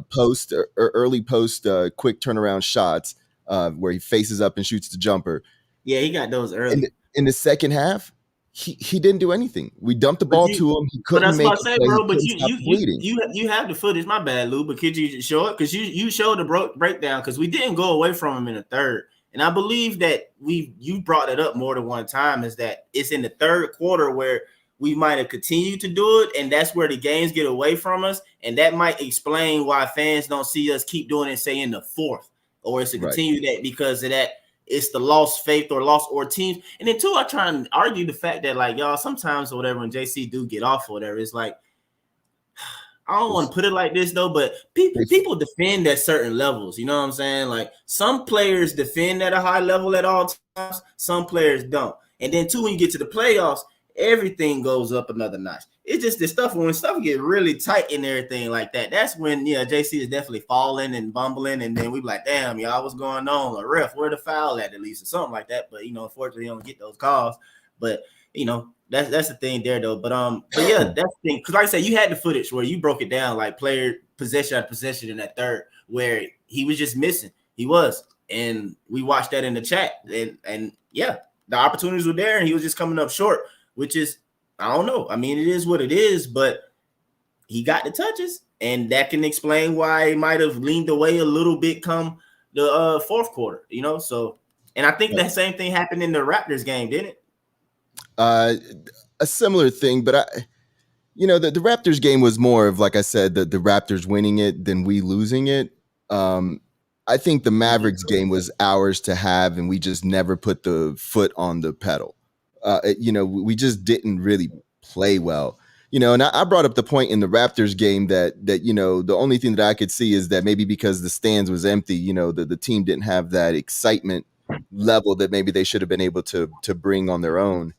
post or early post quick turnaround shots where he faces up and shoots the jumper. Yeah, he got those early. In the second half, he didn't do anything. We dumped the ball to him. He couldn't make it. Bro, but you have the footage. My bad, Lou. But could you show it? Because you showed the breakdown. Because we didn't go away from him in the third, and I believe that you brought it up more than one time. Is that it's in the third quarter where we might have continued to do it, and that's where the games get away from us, and that might explain why fans don't see us keep doing it, say in the fourth, or it's to continue that because of that. It's the lost faith or teams. And then too, I try and argue the fact that like y'all sometimes or whatever when JC do get off or whatever, it's like I don't want to put it like this though, but people defend at certain levels. You know what I'm saying? Like some players defend at a high level at all times, some players don't. And then too, when you get to the playoffs, everything goes up another notch. It's just the stuff when stuff get really tight and everything like that. That's when JC is definitely falling and bumbling, and then we be like, damn, y'all, what's going on? A ref, where the foul at least, or something like that. But unfortunately, you don't get those calls. But that's the thing there though. But yeah, that's the thing. Because like I said, you had the footage where you broke it down like player possession after possession in that third, where he was just missing. He was, and we watched that in the chat, and yeah, the opportunities were there, and he was just coming up short, which is. I don't know. I mean, it is what it is, but he got the touches, and that can explain why he might have leaned away a little bit come the fourth quarter, So, and I think that same thing happened in the Raptors game, didn't it? A similar thing, but the Raptors game was more of, like I said, the Raptors winning it than we losing it. I think the Mavericks game was ours to have, and we just never put the foot on the pedal. We just didn't really play well, and I brought up the point in the Raptors game that the only thing that I could see is that maybe because the stands was empty, the team didn't have that excitement level that maybe they should have been able to bring on their own.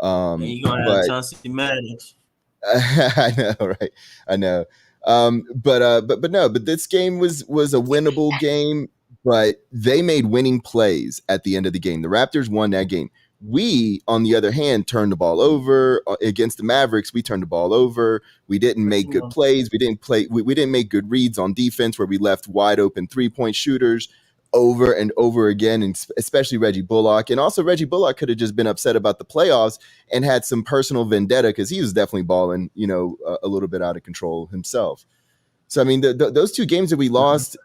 And you're going to have Chauncey manage. I know, right? I know. But this game was a winnable game, but they made winning plays at the end of the game. The Raptors won that game. We, on the other hand, turned the ball over against the Mavericks. We turned the ball over. We didn't make good plays. We didn't make good reads on defense where we left wide open 3-point shooters over and over again, and especially Reggie Bullock. And also Reggie Bullock could have just been upset about the playoffs and had some personal vendetta because he was definitely balling, a little bit out of control himself. So, I mean, those 2 games that we lost,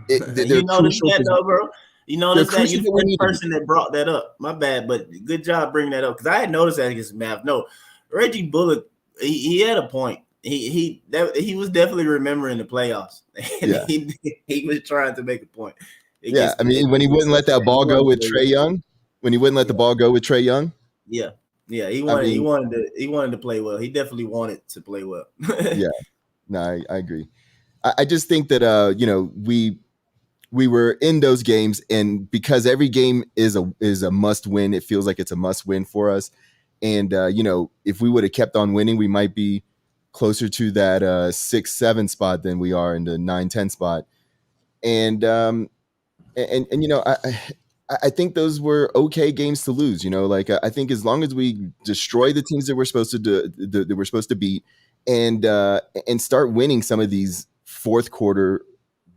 they're crucial that, bro. You're the first person that brought that up. My bad, but good job bringing that up because I had noticed that against Mav. No, Reggie Bullock, he had a point. He was definitely remembering the playoffs. Yeah. he was trying to make a point. I mean, when he wouldn't let that ball go with Trae Young, the ball go with Trae Young. Yeah, he wanted to play well. He definitely wanted to play well. Yeah, no, I agree. I just think that we were in those games, and because every game is a must win, it feels like it's a must win for us. And if we would have kept on winning, we might be closer to that 6-7 spot than we are in the 9-10 spot. And I think those were okay games to lose. I think as long as we destroy the teams that we're supposed to that we're supposed to beat, and start winning some of these fourth quarter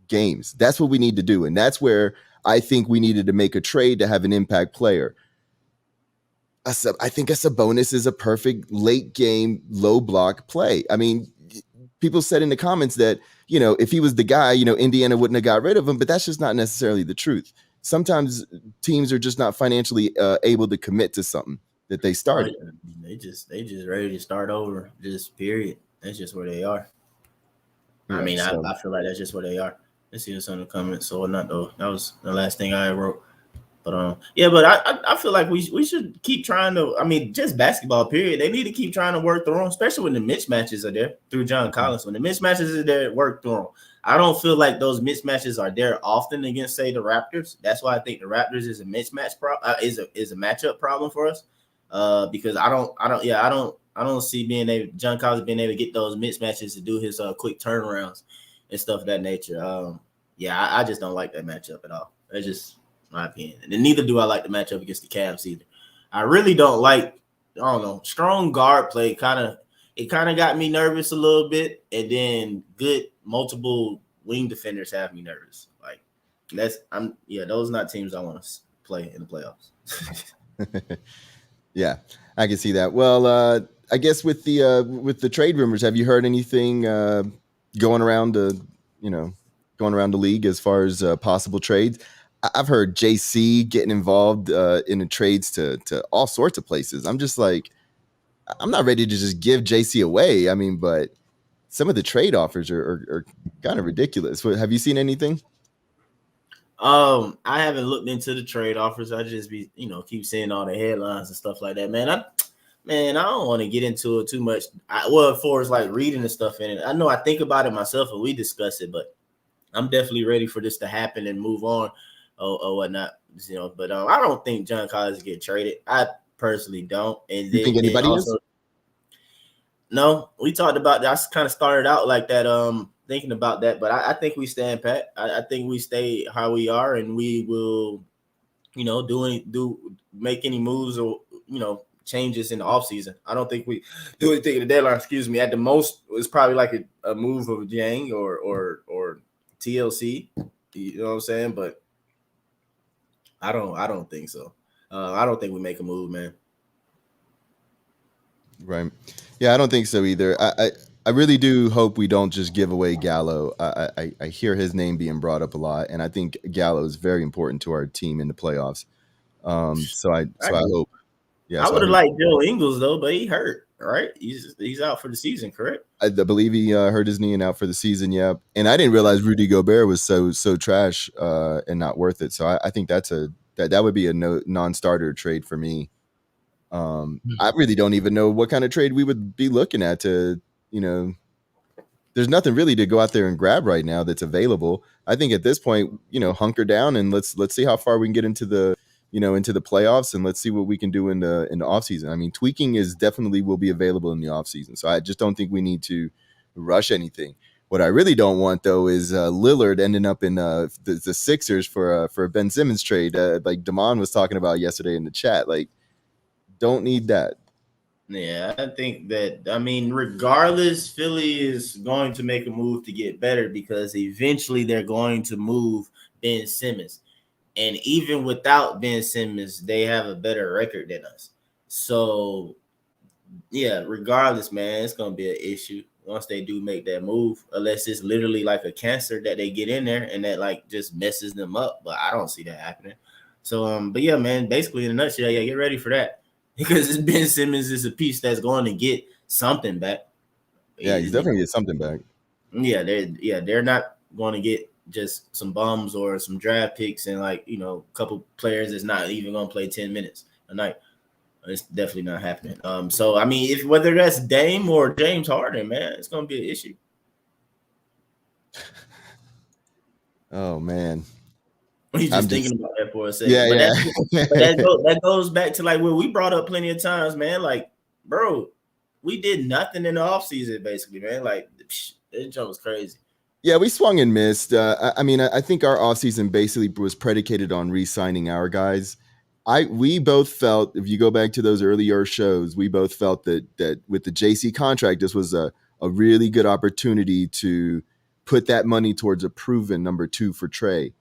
games, that's what we need to do. And that's where I think we needed to make a trade to have an impact player. I think a Sabonis is a perfect late game, low block play. I mean, people said in the comments that, if he was the guy, Indiana wouldn't have got rid of him, but that's just not necessarily the truth. Sometimes teams are just not financially able to commit to something that they started. They just ready to start over, just period. That's just where they are. I Yeah. mean, So I feel like that's just where they are. Let's see what's on the comments or not though. That was the last thing I wrote. But yeah, but I feel like we should keep trying to. I mean, just basketball period. They need to keep trying to work through them, especially when the mismatches are there through John Collins. When the mismatches are there, work through them. I don't feel like those mismatches are there often against, say, the Raptors. That's why I think the Raptors is a mismatch is a matchup problem for us. Because I don't see John Collins being able to get those mismatches to do his quick turnarounds and stuff of that nature. Yeah, I just don't like that matchup at all. That's just my opinion. And neither do I like the matchup against the Cavs either. I really don't like, I don't know, strong guard play it kind of got me nervous a little bit. And then good multiple wing defenders have me nervous. Like those are not teams I want to play in the playoffs. yeah, I can see that. Well, I guess with the trade rumors, have you heard anything going around going around the league as far as possible trades? I've heard JC getting involved in the trades to all sorts of places. I'm just like, I'm not ready to just give JC away. I mean, but some of the trade offers are kind of ridiculous. Have you seen anything? I haven't looked into the trade offers. I just be, keep seeing all the headlines and stuff like that, man. I don't want to get into it too much. As far as like reading the stuff in it, I know I think about it myself and we discuss it, but I'm definitely ready for this to happen and move on or whatnot. But I don't think John Collins get traded. I personally don't. And You think then anybody also, is? no, we talked about that. I kind of started out like that, thinking about that, but I think we stand pat. I think we stay how we are, and we will, make any moves or changes in the offseason. I don't think we do anything in the deadline. Excuse me. At the most, it's probably like a move of Jang or TLC. You know what I'm saying? But I don't think so. I don't think we make a move, man. Right. Yeah, I don't think so either. I really do hope we don't just give away Gallo. I hear his name being brought up a lot, and I think Gallo is very important to our team in the playoffs. So I hope. Yeah, I so I would have hope. liked Joe Ingles though, but he hurt. Right? He's out for the season, correct? I believe he hurt his knee and out for the season. Yeah, and I didn't realize Rudy Gobert was so trash and not worth it. So I think that would be a non-starter trade for me. I really don't even know what kind of trade we would be looking at to, you know, there's nothing really to go out there and grab right now that's available. I think at this point, hunker down and let's see how far we can get into the playoffs, and let's see what we can do in the offseason. I mean, tweaking is definitely will be available in the offseason. So I just don't think we need to rush anything. What I really don't want though is Lillard ending up in the Sixers for a Ben Simmons trade, like Damon was talking about yesterday in the chat. Like, don't need that. Yeah, I think that, I mean, regardless, Philly is going to make a move to get better because eventually they're going to move Ben Simmons. And even without Ben Simmons, they have a better record than us. So, yeah, regardless, man, it's going to be an issue once they do make that move, unless it's literally like a cancer that they get in there and that like just messes them up. But I don't see that happening. So, but yeah, man, basically in a nutshell, yeah, get ready for that because Ben Simmons is a piece that's going to get something back. Yeah, he's definitely get something back. They're not going to get just some bums or some draft picks and like a couple players that's not even going to play 10 minutes a night. It's definitely not happening. So I mean, if whether that's Dame or James Harden, man, it's going to be an issue. Oh man, He's I'm just just thinking about that for a second, yeah, but yeah. that goes back to like what we brought up plenty of times, man. Like, bro, we did nothing in the offseason, basically, man. Like, that jump was crazy. Yeah, we swung and missed. I mean, I think our offseason basically was predicated on re-signing our guys. We both felt, if you go back to those earlier shows, we both felt that with the JC contract, this was a really good opportunity to put that money towards a proven number 2 for Trae.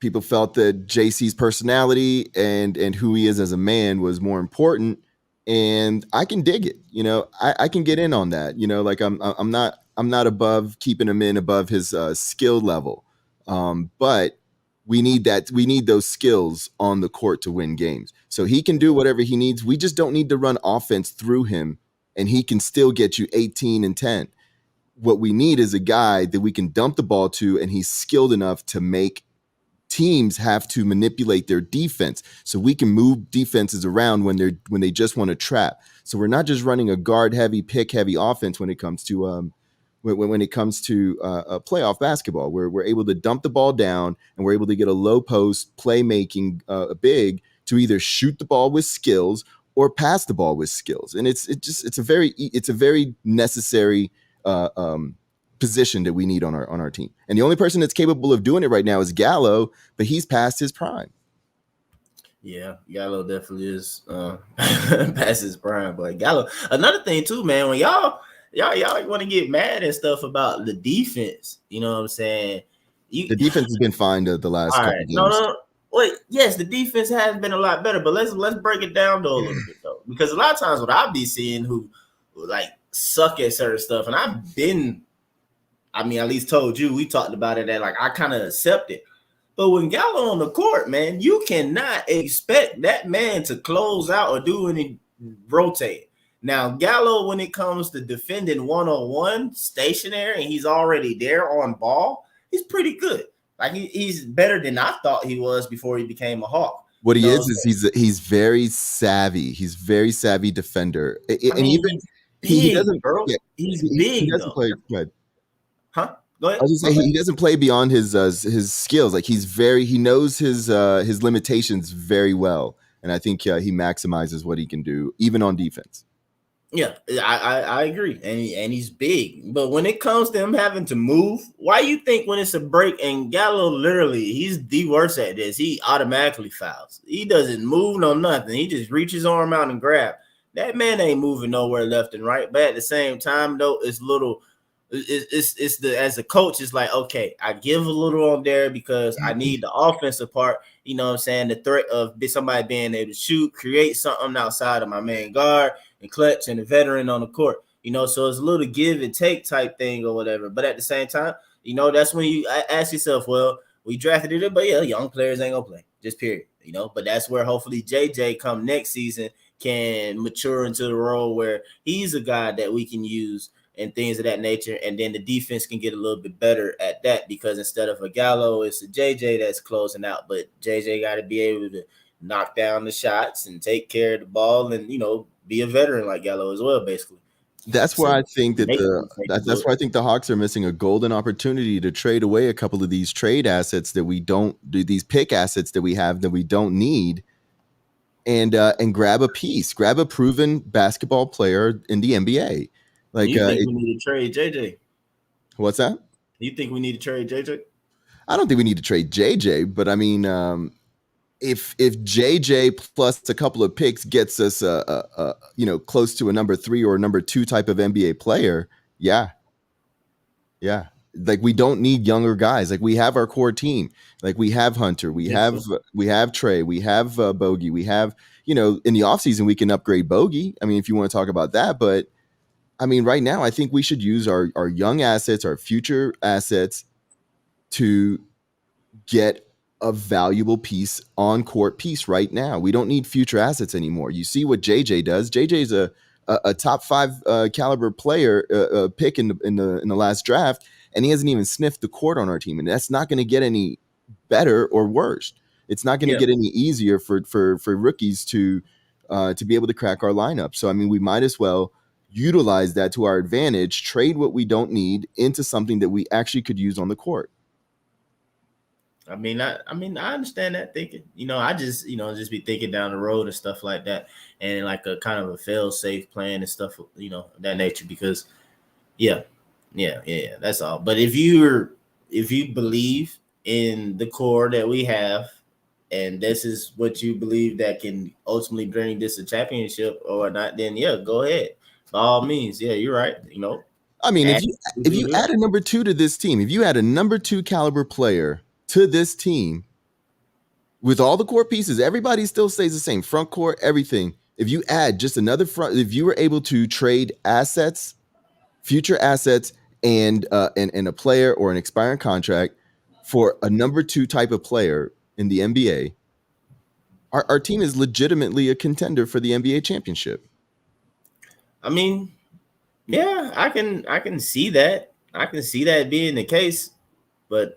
People felt that JC's personality and who he is as a man was more important, and I can dig it. I can get in on that. Like I'm not above keeping him in above his skill level, but we need those skills on the court to win games. So he can do whatever he needs. We just don't need to run offense through him, and he can still get you 18 and 10. what we need is a guy that we can dump the ball to, and he's skilled enough to make teams have to manipulate their defense, so we can move defenses around when they just want to trap. So we're not just running a guard heavy, pick heavy offense when it comes to playoff basketball. We're able to dump the ball down, and we're able to get a low post playmaking big to either shoot the ball with skills or pass the ball with skills. And it's a very necessary position that we need on our team. And the only person that's capable of doing it right now is Gallo, but he's past his prime. Yeah, Gallo definitely is past his prime. But Gallo, another thing too, man, when y'all want to get mad and stuff about the defense, you know what I'm saying? The defense has been fine the last couple games. No. Wait, yes, the defense has been a lot better, but let's break it down though a little bit though, because a lot of times what I be seeing who like suck at certain stuff, and I've been, I mean, at least told you, we talked about it, that like I kind of accept it. But when Gallo on the court, man, you cannot expect that man to close out or do any rotate. Now, Gallo, when it comes to defending one-on-one, stationary, and he's already there on ball, he's pretty good. Like he's better than I thought he was before he became a Hawk. What he is he's very savvy. He's very savvy defender. And even he doesn't, bro. Yeah, he's big. He doesn't play. Go ahead. Huh? Go ahead. I was just saying he doesn't play beyond his skills. Like he knows his limitations very well, and I think he maximizes what he can do even on defense. Yeah, I agree, and he's big. But when it comes to him having to move, why you think when it's a break and Gallo literally, he's the worst at this. He automatically fouls. He doesn't move no nothing. He just reaches his arm out and grab. That man ain't moving nowhere left and right. But at the same time, though, it's little. It's the, as a coach, it's like, okay, I give a little on there because I need the offensive part. You know what I'm saying? The threat of somebody being able to shoot, create something outside of my main guard and clutch and a veteran on the court. You know, so it's a little give and take type thing or whatever. But at the same time, you know, that's when you ask yourself, well, we drafted it, but yeah, young players ain't gonna play, just period. You know, but that's where hopefully JJ come next season can mature into the role where he's a guy that we can use and things of that nature, and then the defense can get a little bit better at that, because instead of a Gallo, it's a JJ that's closing out, but JJ got to be able to knock down the shots and take care of the ball and, you know, be a veteran like Gallo as well, basically. That's why I think that's why I think the Hawks are missing a golden opportunity to trade away a couple of these trade assets that we don't do, these pick assets that we have that we don't need, and grab a piece, grab a proven basketball player in the NBA. Like, you think we need to trade JJ? What's that? You think we need to trade JJ? I don't think we need to trade JJ, but I mean, if JJ plus a couple of picks gets us close to a number 3 or a number 2 type of NBA player, yeah. Like, we don't need younger guys. Like, we have our core team. Like, we have Hunter, we have Trae, we have Bogey, we have, in the offseason we can upgrade Bogey. I mean, if you want to talk about that, but I mean, right now, I think we should use our young assets, our future assets, to get a valuable piece, on-court piece right now. We don't need future assets anymore. You see what JJ does. JJ's a top 5 caliber player pick in the last draft, and he hasn't even sniffed the court on our team. And that's not going to get any better or worse. It's not going to get any easier for rookies to be able to crack our lineup. So I mean, we might as well utilize that to our advantage, trade what we don't need into something that we actually could use on the court. I mean, I understand that thinking. I just, just be thinking down the road and stuff like that, and like a kind of a fail-safe plan and stuff, that nature. Because, yeah, that's all. But if you believe in the core that we have, and this is what you believe that can ultimately bring this a championship or not, then yeah, go ahead. By all means, yeah, you're right. I mean, if you add a number 2 to this team, if you add a number 2 caliber player to this team with all the core pieces, everybody still stays the same, front court, everything. If you add just another front, if you were able to trade assets, future assets, and a player or an expiring contract for a number 2 type of player in the NBA, our team is legitimately a contender for the NBA championship. I mean, yeah, I can see that. I can see that being the case, but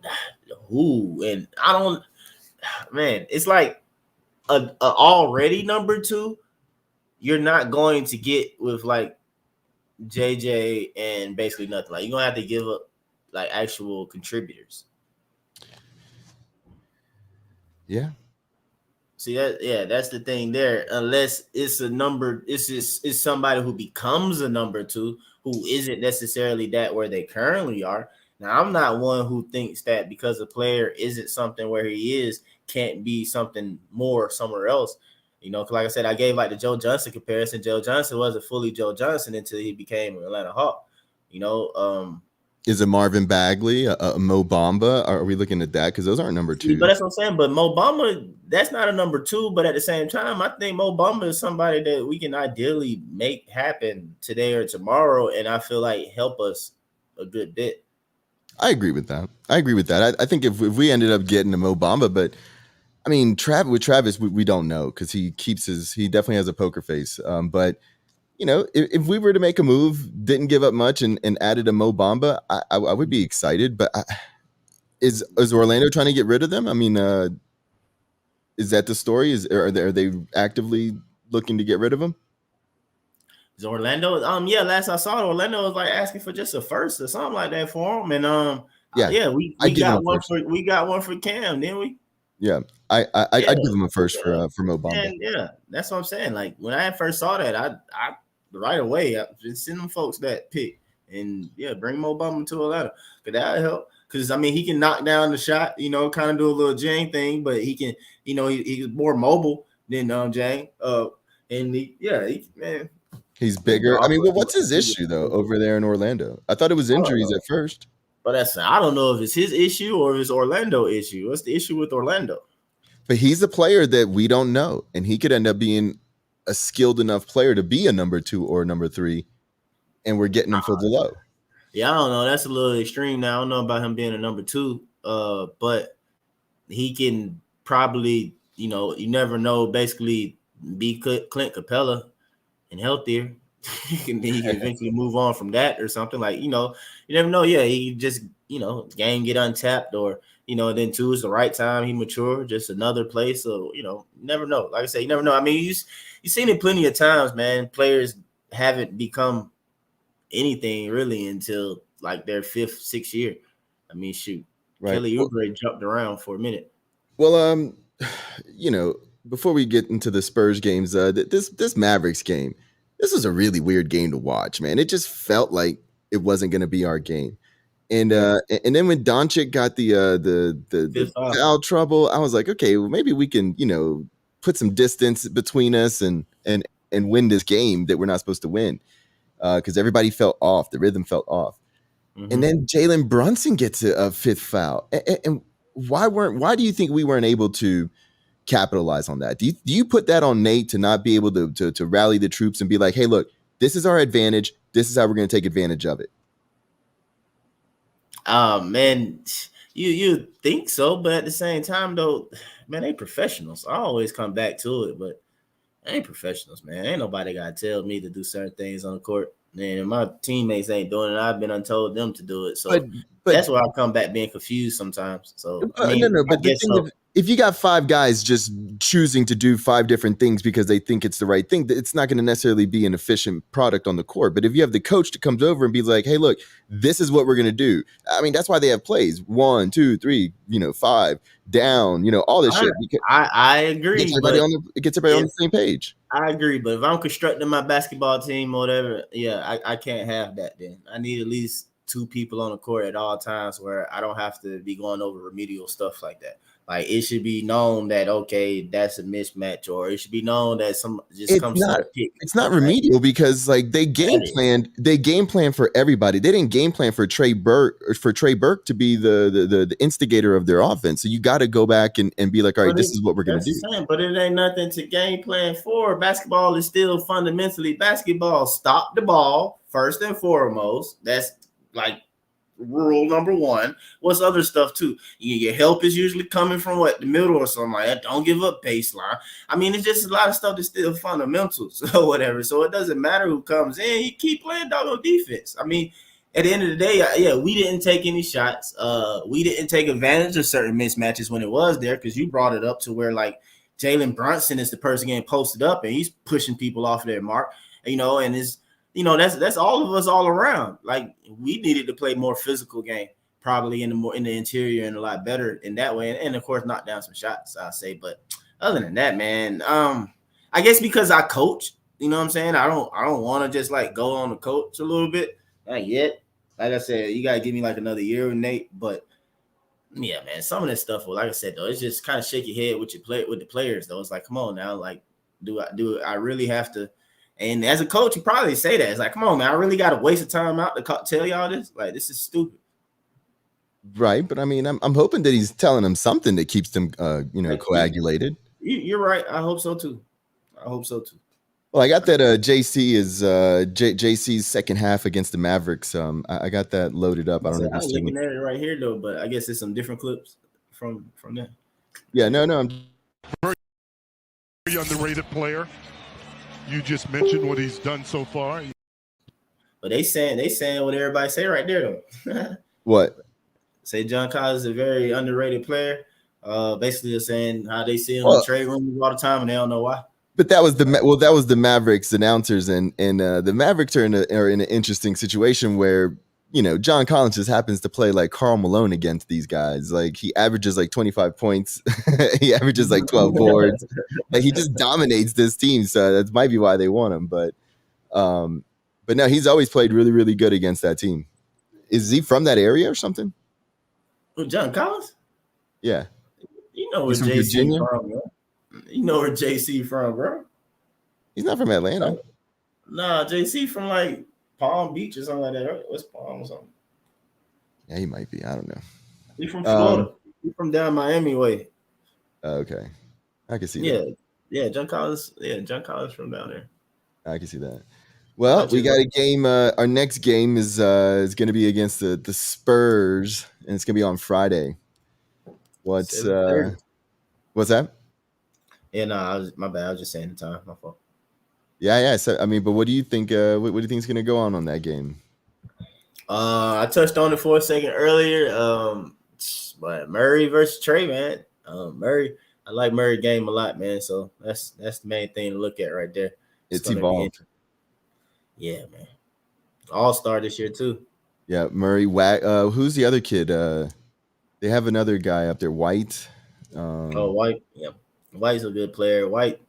who? And I don't. Man, it's like a already number two. You're not going to get with like JJ and basically nothing. Like you're gonna have to give up like actual contributors. Yeah. See that? Yeah, that's the thing there. Unless it's a number, it's somebody who becomes a number two who isn't necessarily that where they currently are. Now, I'm not one who thinks that because a player isn't something where he is, can't be something more somewhere else. You know, 'cause like I said, I gave like the Joe Johnson comparison. Joe Johnson wasn't fully Joe Johnson until he became an Atlanta Hawk. You know, Is it Marvin Bagley, a Mo Bamba? Are we looking at that? Because those aren't number See, but twos. that's what I'm saying. But Mo Bamba, that's not a number two. But at the same time, I think Mo Bamba is somebody that we can ideally make happen today or tomorrow, and I feel like help us a good bit. I agree with that. I think if we ended up getting a Mo Bamba, but I mean, with Travis, we don't know because he definitely has a poker face. But you know, if we were to make a move, didn't give up much, and added a Mo Bamba, I would be excited. But is Orlando trying to get rid of them? I mean, is that the story? Are they actively looking to get rid of him? Is Orlando? Yeah. Last I saw, Orlando was like asking for just a first or something like that for him, and yeah, we I'd give him a got one first. we got one for Cam, didn't we? Yeah, Yeah, I'd give him a first for Mo Bamba. and yeah, that's what I'm saying. Like when I first saw that, I right away I just send them folks that pick and yeah, bring Mo Bamba to Atlanta. Cause that'll help. Cause I mean he can knock down the shot, you know, kind of do a little Jang thing, but he can, you know, he's more mobile than Jang. And man, He's he bigger. I dog mean, would well, do what's his issue though over there in Orlando? I thought it was I don't injuries know. at first. But I don't know if it's his issue or if it's Orlando issue. What's the issue with Orlando? But he's a player that we don't know, and he could end up being a skilled enough player to be a number two or number three, and we're getting him for the low. Yeah, I don't know. That's a little extreme now. I don't know about him being a number two. But he can probably, you know, you never know, basically be Clint Capella and healthier. He can eventually move on from that or something. Like, you know, you never know. Yeah, he just, you know, game get untapped or, you know, then two is the right time. He mature, just another place. So, you know, you never know. Like I say, you never know. I mean, you've seen it plenty of times, man. Players haven't become anything really until like their fifth, sixth year. I mean, shoot. Right. Kelly Oubre jumped around for a minute. Well, you know, before we get into the Spurs games, this Mavericks game, this was a really weird game to watch, man. It just felt like it wasn't going to be our game. And and then when Doncic got the foul trouble, I was like, okay, well maybe we can, you know, put some distance between us and win this game that we're not supposed to win, because everybody felt off, the rhythm felt off. Mm-hmm. And then Jalen Brunson gets a fifth foul, and why do you think we weren't able to capitalize on that? Do you put that on Nate to not be able to rally the troops and be like, hey, look, this is our advantage. This is how we're going to take advantage of it. Man, you think so, but at the same time, though, man, they professionals. I always come back to it, but they ain't professionals, man. Ain't nobody got to tell me to do certain things on the court. And my teammates ain't doing it. I've been untold them to do it. So but that's where I come back being confused sometimes. So I mean, no, I but the guess thing so. if you got five guys just choosing to do five different things because they think it's the right thing, it's not going to necessarily be an efficient product on the court. But if you have the coach that comes over and be like, hey, look, this is what we're going to do. I mean, that's why they have plays 1, 2, 3, you know, 5 down, you know, all this shit. I agree. It gets everybody on the same page. I agree, but if I'm constructing my basketball team or whatever, yeah, I can't have that then. I need at least 2 people on the court at all times where I don't have to be going over remedial stuff like that. Like it should be known that okay, that's a mismatch, or it should be known that some just come set a pick. It's not remedial because like they game planned for everybody. They didn't game plan for Trae Burke to be the instigator of their offense. So you got to go back and be like, all right, this is what we're gonna do. But it ain't nothing to game plan for. Basketball is still fundamentally basketball. Stop the ball first and foremost. That's like rule number 1. What's other stuff too? Your help is usually coming from what, the middle or something like that. Don't give up baseline. I mean, it's just a lot of stuff that's still fundamentals or whatever. So it doesn't matter who comes in. You keep playing doggo defense. I mean, at the end of the day, yeah, we didn't take any shots. We didn't take advantage of certain mismatches when it was there, because you brought it up to where like Jalen Brunson is the person getting posted up and he's pushing people off their mark, and it's that's all of us all around. Like we needed to play more physical game, probably in the interior and a lot better in that way, and of course knock down some shots, I'll say. But other than that, man, I guess because I coach, you know what I'm saying? I don't want to just like go on the coach a little bit. Not yet. Like I said, you gotta give me like another year with Nate. But yeah, man, some of this stuff, well, like I said though, it's just kind of shake your head with the players though. It's like, come on now, like, do I really have to? And as a coach, you probably say that. It's like, come on, man, I really got to waste of time out to tell y'all this. Like, this is stupid. Right, but I mean, I'm hoping that he's telling them something that keeps them, coagulated. You're right. I hope so too. Well, I got that JC is JC's second half against the Mavericks. I got that loaded up. I don't know if I'm you're looking at it right here though, but I guess it's some different clips from that. Yeah, no, I'm very underrated player. You just mentioned what he's done so far. But they saying what everybody say right there though. What? Say John Collins is a very underrated player. Basically they're saying how they see him in the trade room all the time and they don't know why. But that was the Mavericks announcers, and the Mavericks are in an interesting situation where John Collins just happens to play like Karl Malone against these guys. Like he averages like 25 points, he averages like 12 boards. Like he just dominates this team, so that might be why they want him. But no, he's always played really, really good against that team. Is he from that area or something? Who, John Collins? Yeah, you know where JC from, bro. You know where JC from, bro? He's not from Atlanta. Nah, JC from like Palm Beach or something like that. Right? West Palm or something. Yeah, he might be. I don't know. He's from Florida. He's from down Miami way. Okay, I can see that. Yeah, John Collins. Yeah, John Collins from down there. I can see that. Well, we got a game. Our next game is going to be against the Spurs, and it's going to be on Friday. What's that? Yeah, no, my bad. I was just saying the time. My fault. Yeah. So, I mean, but what do you think? What do you think is going to go on that game? I touched on it for a second earlier. But Murray versus Trae, man. Murray, I like Murray game a lot, man. So that's the main thing to look at right there. It's evolved. Yeah, man. All-star this year too. Yeah, Murray. Who's the other kid? They have another guy up there, White. White. Yeah. White's a good player. White,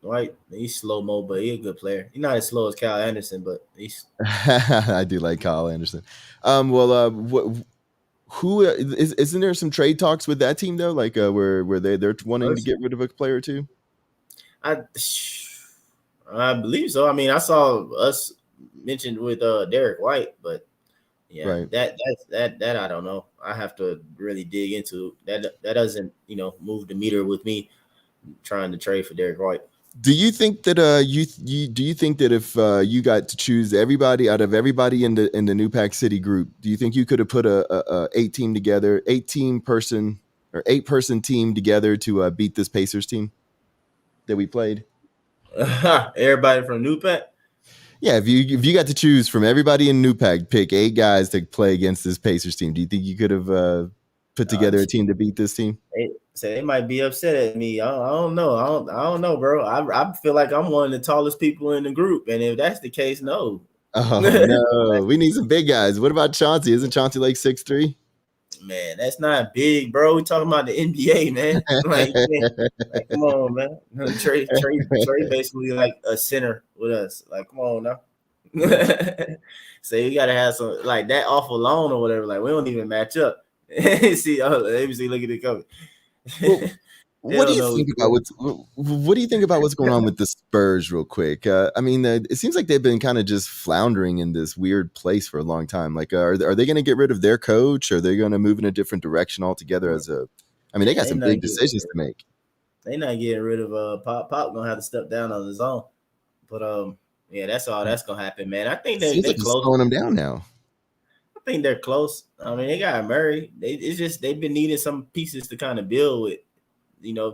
he's slow-mo, but he's a good player. He's not as slow as Kyle Anderson, but he's. I do like Kyle Anderson. Who isn't there some trade talks with that team though? Like where they're wanting to get rid of a player or two? I believe so. I mean, I saw us mentioned with Derek White, but yeah, right. that I don't know. I have to really dig into that. That doesn't move the meter with me trying to trade for Derek White. Do you think that do you think that if you got to choose everybody out of everybody in the New Pack City group, do you think you could have put a 8-person team together to beat this Pacers team that we played? Everybody from New Pack? Yeah, if you got to choose from everybody in New Pack, pick 8 guys to play against this Pacers team, do you think you could have put together a team to beat this team? They might be upset at me. I don't know. I don't know, bro. I feel like I'm one of the tallest people in the group, and if that's the case, no. Oh no, we need some big guys. What about Chauncey? Isn't Chauncey like 6'3"? Man, that's not big, bro. We talking about the NBA, man. Like come on, man. Trae basically like a center with us. Like, come on now. So you gotta have some like that off alone or whatever. Like, we don't even match up. See, look at it coming. What do you think about what's going on with the Spurs real quick? I mean, it seems like they've been kind of just floundering in this weird place for a long time. Like, are they going to get rid of their coach? Or are they going to move in a different direction altogether? They got some big decisions to make. They're not getting rid of Pop. Pop gonna have to step down on his own. But yeah, that's all that's gonna happen, man. I think they're close. Slowing them down now. I think they're close. I mean, they got Murray. They've been needing some pieces to kind of build with,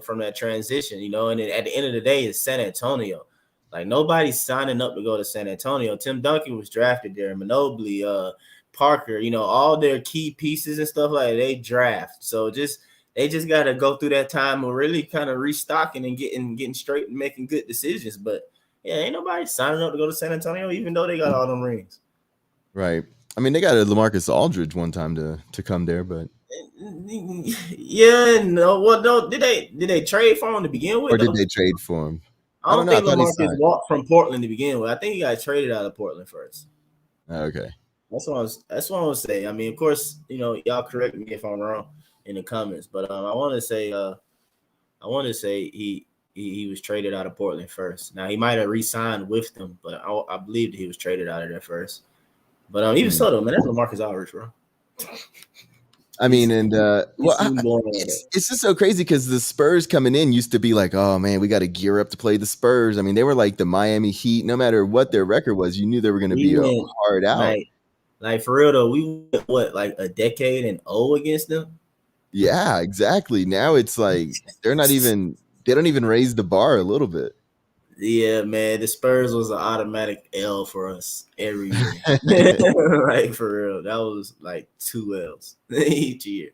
from that transition, and then at the end of the day, it's San Antonio. Like, nobody's signing up to go to San Antonio. Tim Duncan was drafted there. Ginobili, Parker, all their key pieces and stuff like that, they draft. So they just got to go through that time of really kind of restocking and getting straight and making good decisions. But yeah, ain't nobody signing up to go to San Antonio, even though they got all them rings. Right. I mean, they got a LaMarcus Aldridge one time to come there, but yeah, no. Well, no, did they trade for him to begin with? or did they trade for him? I don't know. I think thought he LaMarcus signed. walked from Portland to begin with. I think he got traded out of Portland first. Okay. That's what I was saying. I mean, of course, y'all correct me if I'm wrong in the comments, but I want to say he was traded out of Portland first. Now he might have re-signed with them, but I believe that he was traded out of there first. But even so, though, man, that's LaMarcus Aldridge, bro. I mean, and it's just so crazy because the Spurs coming in used to be like, oh man, we got to gear up to play the Spurs. I mean, they were like the Miami Heat. No matter what their record was, you knew they were going to be hard out. Like for real though, we went like a decade and 0 against them. Yeah, exactly. Now it's like they don't even raise the bar a little bit. Yeah, man, the Spurs was an automatic L for us every year. Like for real, that was like 2 L's each year.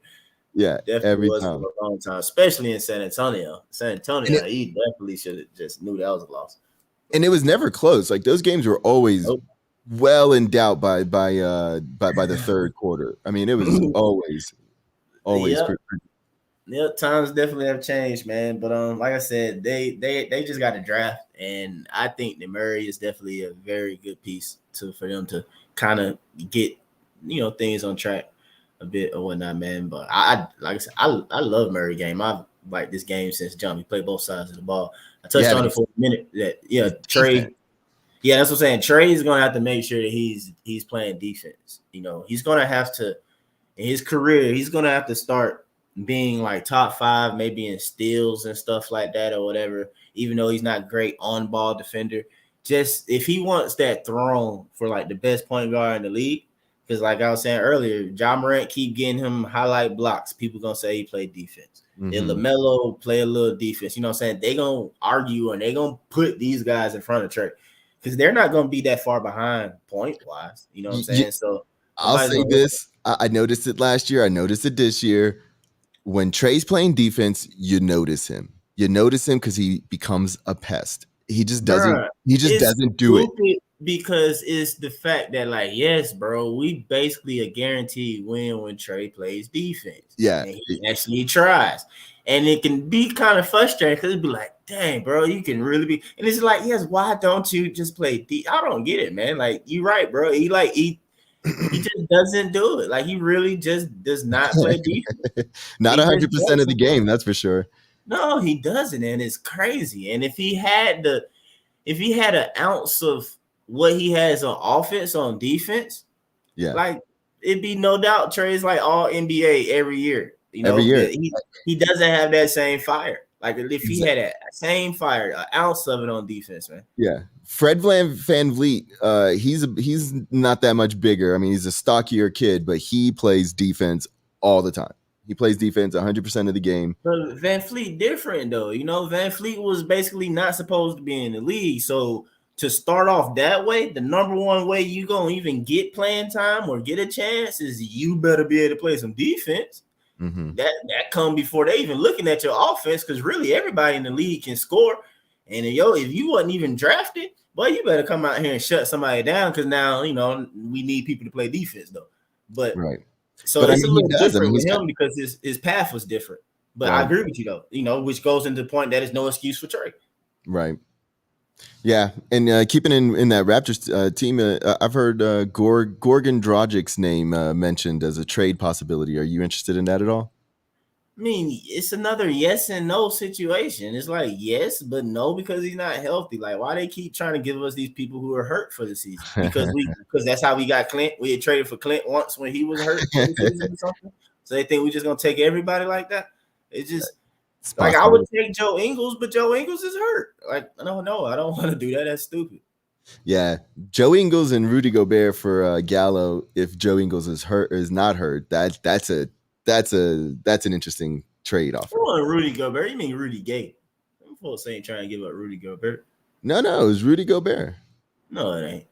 Yeah, definitely every was time. for a long time, especially in San Antonio. He definitely should have just knew that was a loss. And it was never close. Like those games were always well in doubt by the third quarter. I mean, it was always. Yeah, times definitely have changed, man. But like I said, they just got to draft, and I think that Murray is definitely a very good piece for them to kind of get things on track a bit or whatnot, man. But I like I said, I love Murray game. I've liked this game since jump. He played both sides of the ball. I touched on it for a minute. Trae. Yeah, that's what I'm saying. Trae is gonna have to make sure that he's playing defense. He's gonna have to in his career. He's gonna have to start being like top 5, maybe in steals and stuff like that or whatever, even though he's not great on ball defender. Just if he wants that throne for like the best point guard in the league, because like I was saying earlier, Ja Morant keep getting him highlight blocks. People gonna say he played defense. Mm-hmm. And LaMelo play a little defense. You know what I'm saying? They gonna argue and they gonna put these guys in front of Trae because they're not gonna be that far behind point wise. You know what I'm saying? So I'll say this. I noticed it last year. I noticed it this year. When Trae's playing defense, you notice him. You notice him because he becomes a pest. He just doesn't. He just doesn't do it because it's the fact that, like, yes, bro, we basically a guaranteed win when Trae plays defense. Yeah, and he actually tries, and it can be kind of frustrating because it'd be like, dang, bro, you can really be. And it's like, yes, why don't you just play D? I don't get it, man. Like, you're right, bro. He just doesn't do it. Like he really just does not play defense. Not 100% of the game, that's for sure. No, he doesn't, and it's crazy. And if he had an ounce of what he has on offense, on defense, like it'd be no doubt Trae's like all NBA every year. Every year. He doesn't have that same fire. Like if he had that same fire, an ounce of it on defense, man. Yeah. Fred VanVleet, he's not that much bigger. I mean, he's a stockier kid, but he plays defense all the time. He plays defense 100% of the game. But VanVleet different though. VanVleet was basically not supposed to be in the league. So to start off that way, the number one way you gonna even get playing time or get a chance is you better be able to play some defense. Mm-hmm. That come before they even looking at your offense, because really everybody in the league can score. And if you wasn't even drafted, boy, you better come out here and shut somebody down, because now we need people to play defense though. But right, so it's a little different with him because his path was different. But I agree with you though, which goes into the point that is no excuse for Trae. Right. Yeah, and keeping in that Raptors team, I've heard Gorgon Dragic's name mentioned as a trade possibility. Are you interested in that at all? I mean, it's another yes and no situation. It's like yes, but no, because he's not healthy. Like, why they keep trying to give us these people who are hurt for the season? Because that's how we got Clint. We had traded for Clint once when he was hurt for the season or something. So they think we're just gonna take everybody like that. It's just like I would take Joe Ingles, but Joe Ingles is hurt. Like, no, I don't want to do that. That's stupid. Yeah, Joe Ingles and Rudy Gobert for Gallo. If Joe Ingles is not hurt, that's an interesting trade offer. Rudy Gobert? You mean Rudy Gay? I'm folks ain't trying to give up Rudy Gobert. No, it was Rudy Gobert. No, it ain't.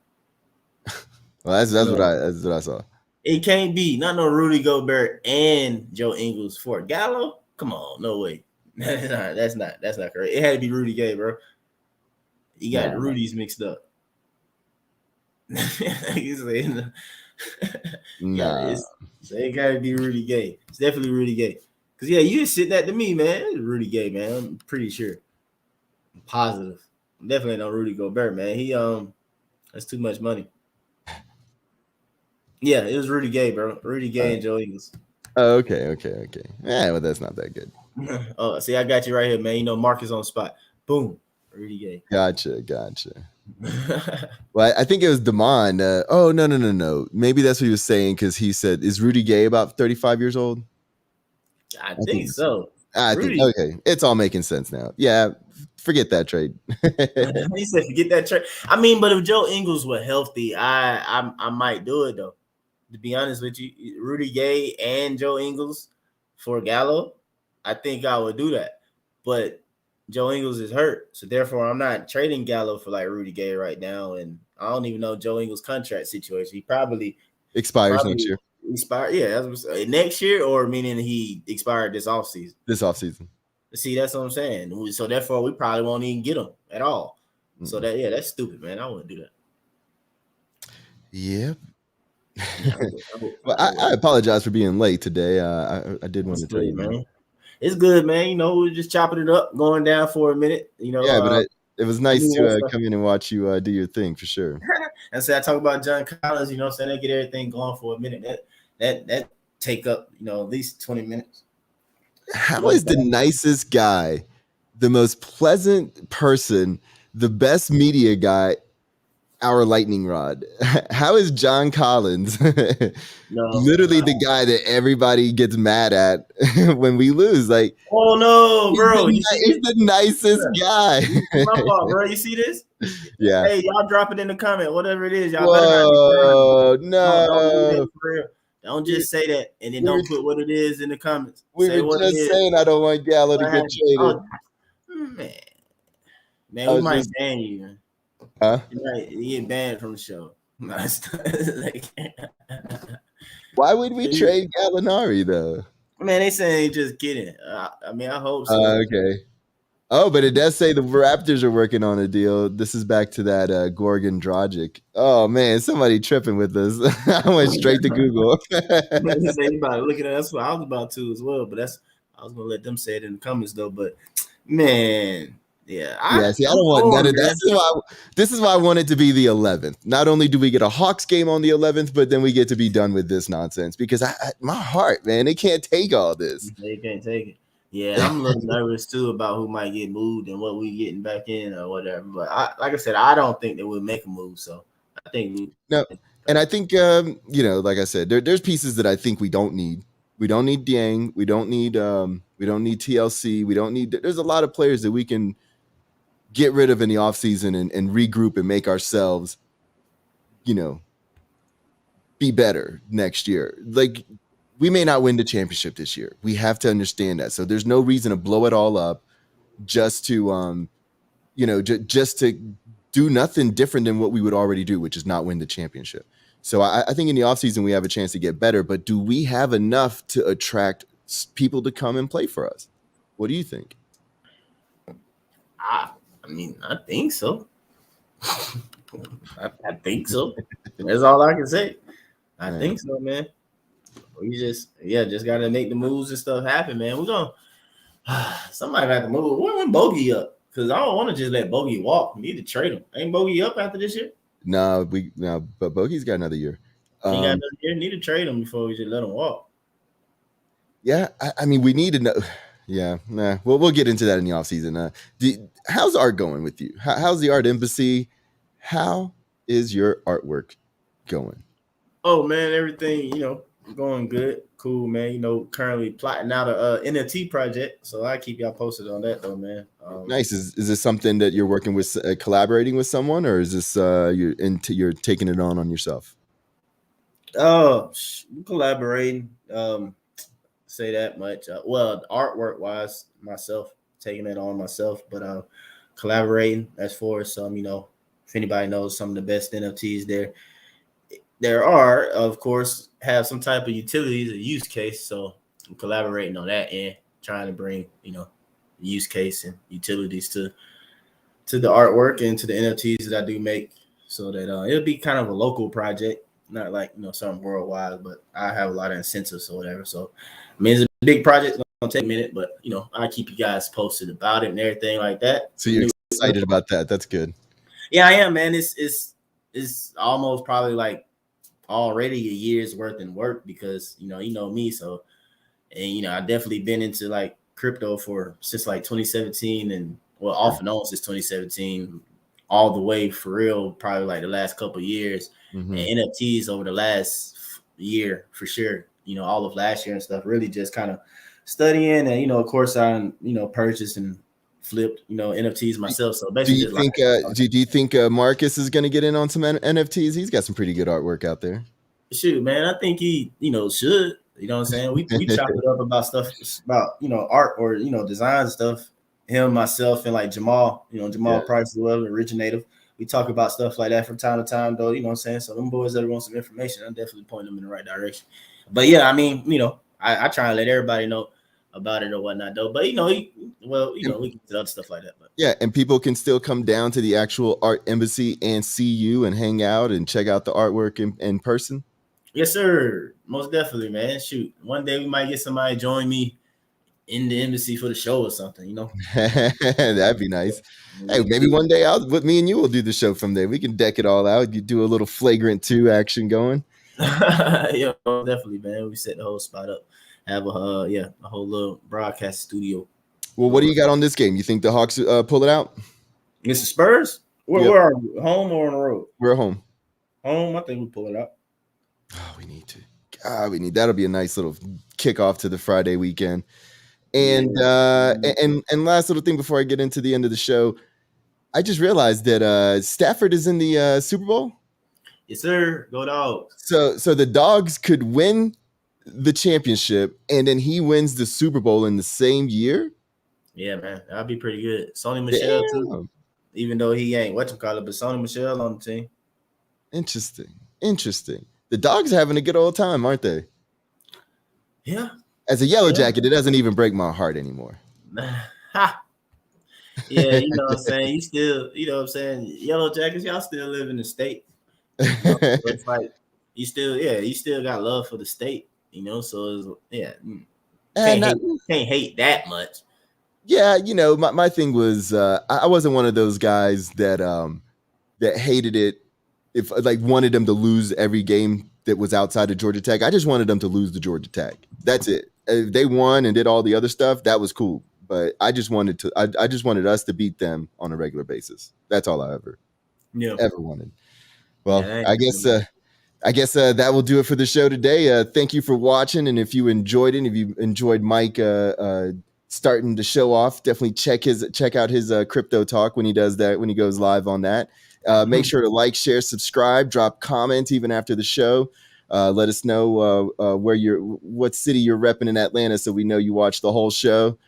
Well, that's what I saw. It can't be not no Rudy Gobert and Joe Ingles for Gallo. Come on, no way. That's not correct. It had to be Rudy Gay, bro. You got the Rudies mixed up. Yeah, Nah. so it gotta be Rudy Gay. It's definitely Rudy Gay. Cause yeah, you just sitting that to me, man. It's Rudy Gay, man. I'm pretty sure. I'm positive. Definitely no Rudy Gobert, man. He that's too much money. Yeah, it was Rudy Gay, bro. Rudy Gay and Joe Ingles. Oh, okay. Yeah, well, that's not that good. Oh, see, I got you right here, man. You know, Marcus on spot. Boom, Rudy Gay. Gotcha. Well, I think it was Damon. Oh, no. Maybe that's what he was saying because he said, "Is Rudy Gay about 35 years old?" I think so. I think okay. It's all making sense now. Yeah, forget that trade. He said, "Forget that trade." I mean, but if Joe Ingles were healthy, I might do it though. To be honest with you, Rudy Gay and Joe Ingles for Gallo, I think I would do that. But Joe Ingles is hurt, so therefore I'm not trading Gallo for like Rudy Gay right now. And I don't even know Joe Ingles' contract situation. He probably Expires next year. Expired, yeah, next year, or meaning he expired this offseason. This offseason. See, that's what I'm saying. So therefore, we probably won't even get him at all. Mm-hmm. So that's stupid, man. I wouldn't do that. Yep. Well, I apologize for being late today. I did want to tell you, man. It's good, man. You know, we're just chopping it up, going down for a minute. You know, yeah, but it was nice to come in and watch you do your thing for sure. And so I talk about John Collins. You know, saying they get everything going for a minute. That take up at least 20 minutes. How is the nicest guy, the most pleasant person, the best media guy, our lightning rod? How is John Collins literally the guy that everybody gets mad at when we lose? Like, oh no, bro, he's the nicest guy. My fault, bro. You see this? Yeah. Hey, y'all drop it in the comment, whatever it is. Y'all better not. No. Don't just say that and then don't put what it is in the comments. We were just saying I don't want Gallo to get traded. Man, we might ban you, man. Huh? You get banned from the show. Why would we trade Gallinari though? Man, they saying just kidding. I mean, I hope so. Okay. Oh, but it does say the Raptors are working on a deal. This is back to that Gorgon Dragic. Oh man, somebody tripping with us. I went straight to Google. Anybody looking at that's what I was about to as well, but I was gonna let them say it in the comments though. But man, yeah. I don't want none of that. This is why I want it to be the 11th. Not only do we get a Hawks game on the 11th, but then we get to be done with this nonsense because my heart, man, it can't take all this. They can't take it. Yeah, I'm a little nervous too about who might get moved and what we getting back in or whatever. But like I said, I don't think that we'll make a move. So I think and I think like I said, there's pieces that I think we don't need. We don't need Dieng. We don't need TLC. We don't need. There's a lot of players that we can get rid of in the offseason and regroup and make ourselves, be better next year. Like, we may not win the championship this year. We have to understand that. So there's no reason to blow it all up just to, just to do nothing different than what we would already do, which is not win the championship. So I think in the offseason we have a chance to get better, but do we have enough to attract people to come and play for us? What do you think? I mean, I think so. I think so. That's all I can say. I think so, man. We just got to make the moves and stuff happen, man. We're going to somebody got to move. We're going Bogey up because I don't want to just let Bogey walk. We need to trade him. Ain't Bogey up after this year? No, but Bogey's got another year. He got another year. Need to trade him before we just let him walk. Yeah, I mean, we need to know. Yeah, nah. Well, we'll get into that in the offseason. How's art going with you? How's the art embassy? How is your artwork going? Oh man, everything going good, cool, man. Currently plotting out a NFT project, so I keep y'all posted on that though, man. Nice. Is this something that you're working with, collaborating with someone, or is this you're taking it on yourself? Oh, collaborating. Say that much. Well, artwork wise, myself taking it on myself, but collaborating. That's for some. If anybody knows some of the best NFTs there, there are, of course, have some type of utilities, a use case. So I'm collaborating on that and trying to bring, use case and utilities to the artwork and to the NFTs that I do make, so that it'll be kind of a local project, not like something worldwide. But I have a lot of incentives or whatever. So I mean, it's a big project. It's gonna take a minute, but I keep you guys posted about it and everything like that. So you're excited about that? That's good. Yeah, I am, man. It's almost probably like already a year's worth in work because you know me. So, and I definitely been into like crypto since like 2017, and well, off and on since 2017, all the way for real, probably like the last couple of years, Mm-hmm. and NFTs over the last year for sure. All of last year and stuff. Really just kind of studying, and of course I purchased and flipped NFTs myself. So Do basically, you just think? like Do you think Marcus is going to get in on some NFTs? He's got some pretty good artwork out there. shoot, man, I think he should. You know what I'm saying? We chop it up about stuff about art or design stuff. Him, myself, and like Jamaal, Jamaal Yeah. Price, whoever originative. We talk about stuff like that from time to time, though. You know what I'm saying? So them boys that want some information, I definitely point them in the right direction. But yeah, I mean, I try and let everybody know about it or whatnot, though. But we can do other stuff like that. But Yeah, and people can still come down to the actual art embassy and see you and hang out and check out the artwork in person. yes, sir, most definitely, man. Shoot, one day we might get somebody join me in the embassy for the show or something, That'd be nice. Hey, maybe one day with me and you will do the show from there. We can deck it all out. You do a little flagrant 2 action going. Yeah, definitely, man. We set the whole spot up. Have a whole little broadcast studio. Well, what do you got on this game? You think the Hawks pull it out? It's the Spurs? Yep. Where are we? Home or on the road? We're at home. Home, I think we pull it out. Oh, we need to. God, we need. That'll be a nice little kickoff to the Friday weekend. And and last little thing before I get into the end of the show, I just realized that Stafford is in the Super Bowl. Yes, sir. Go Dogs. So the Dogs could win the championship, and then he wins the Super Bowl in the same year. Yeah, man, that'd be pretty good. Sony Michel too, even though he ain't whatchamacallit, but Sony Michel on the team. Interesting. The Dogs are having a good old time, aren't they? Yeah. As a Yellow Jacket, it doesn't even break my heart anymore. Ha. Yeah, you know what I'm saying? You still, what I'm saying? Yellow Jackets, y'all still live in the state. So it's like you still got love for the state, so can't hate that much. Yeah, my thing was I wasn't one of those guys that hated it, if like wanted them to lose every game that was outside of Georgia Tech. I just wanted them to lose to Georgia Tech. That's it. If they won and did all the other stuff, that was cool. But I just wanted us to beat them on a regular basis. That's all I ever wanted. Well, I guess that will do it for the show today. Thank you for watching, and if you enjoyed it, if you enjoyed Mike starting the show off, definitely check out his crypto talk when he does that, when he goes live on that. Make sure to like, share, subscribe, drop comments even after the show. Let us know what city you're repping in Atlanta, so we know you watch the whole show.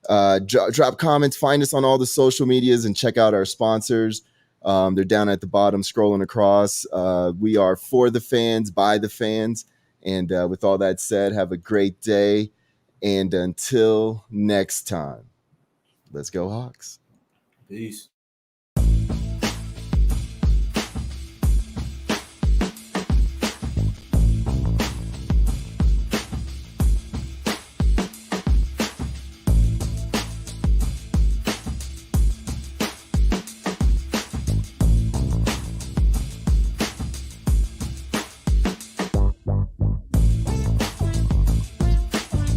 Drop comments, find us on all the social medias, and check out our sponsors. They're down at the bottom, scrolling across. We are for the fans, by the fans. And with all that said, have a great day. And until next time, let's go Hawks. Peace.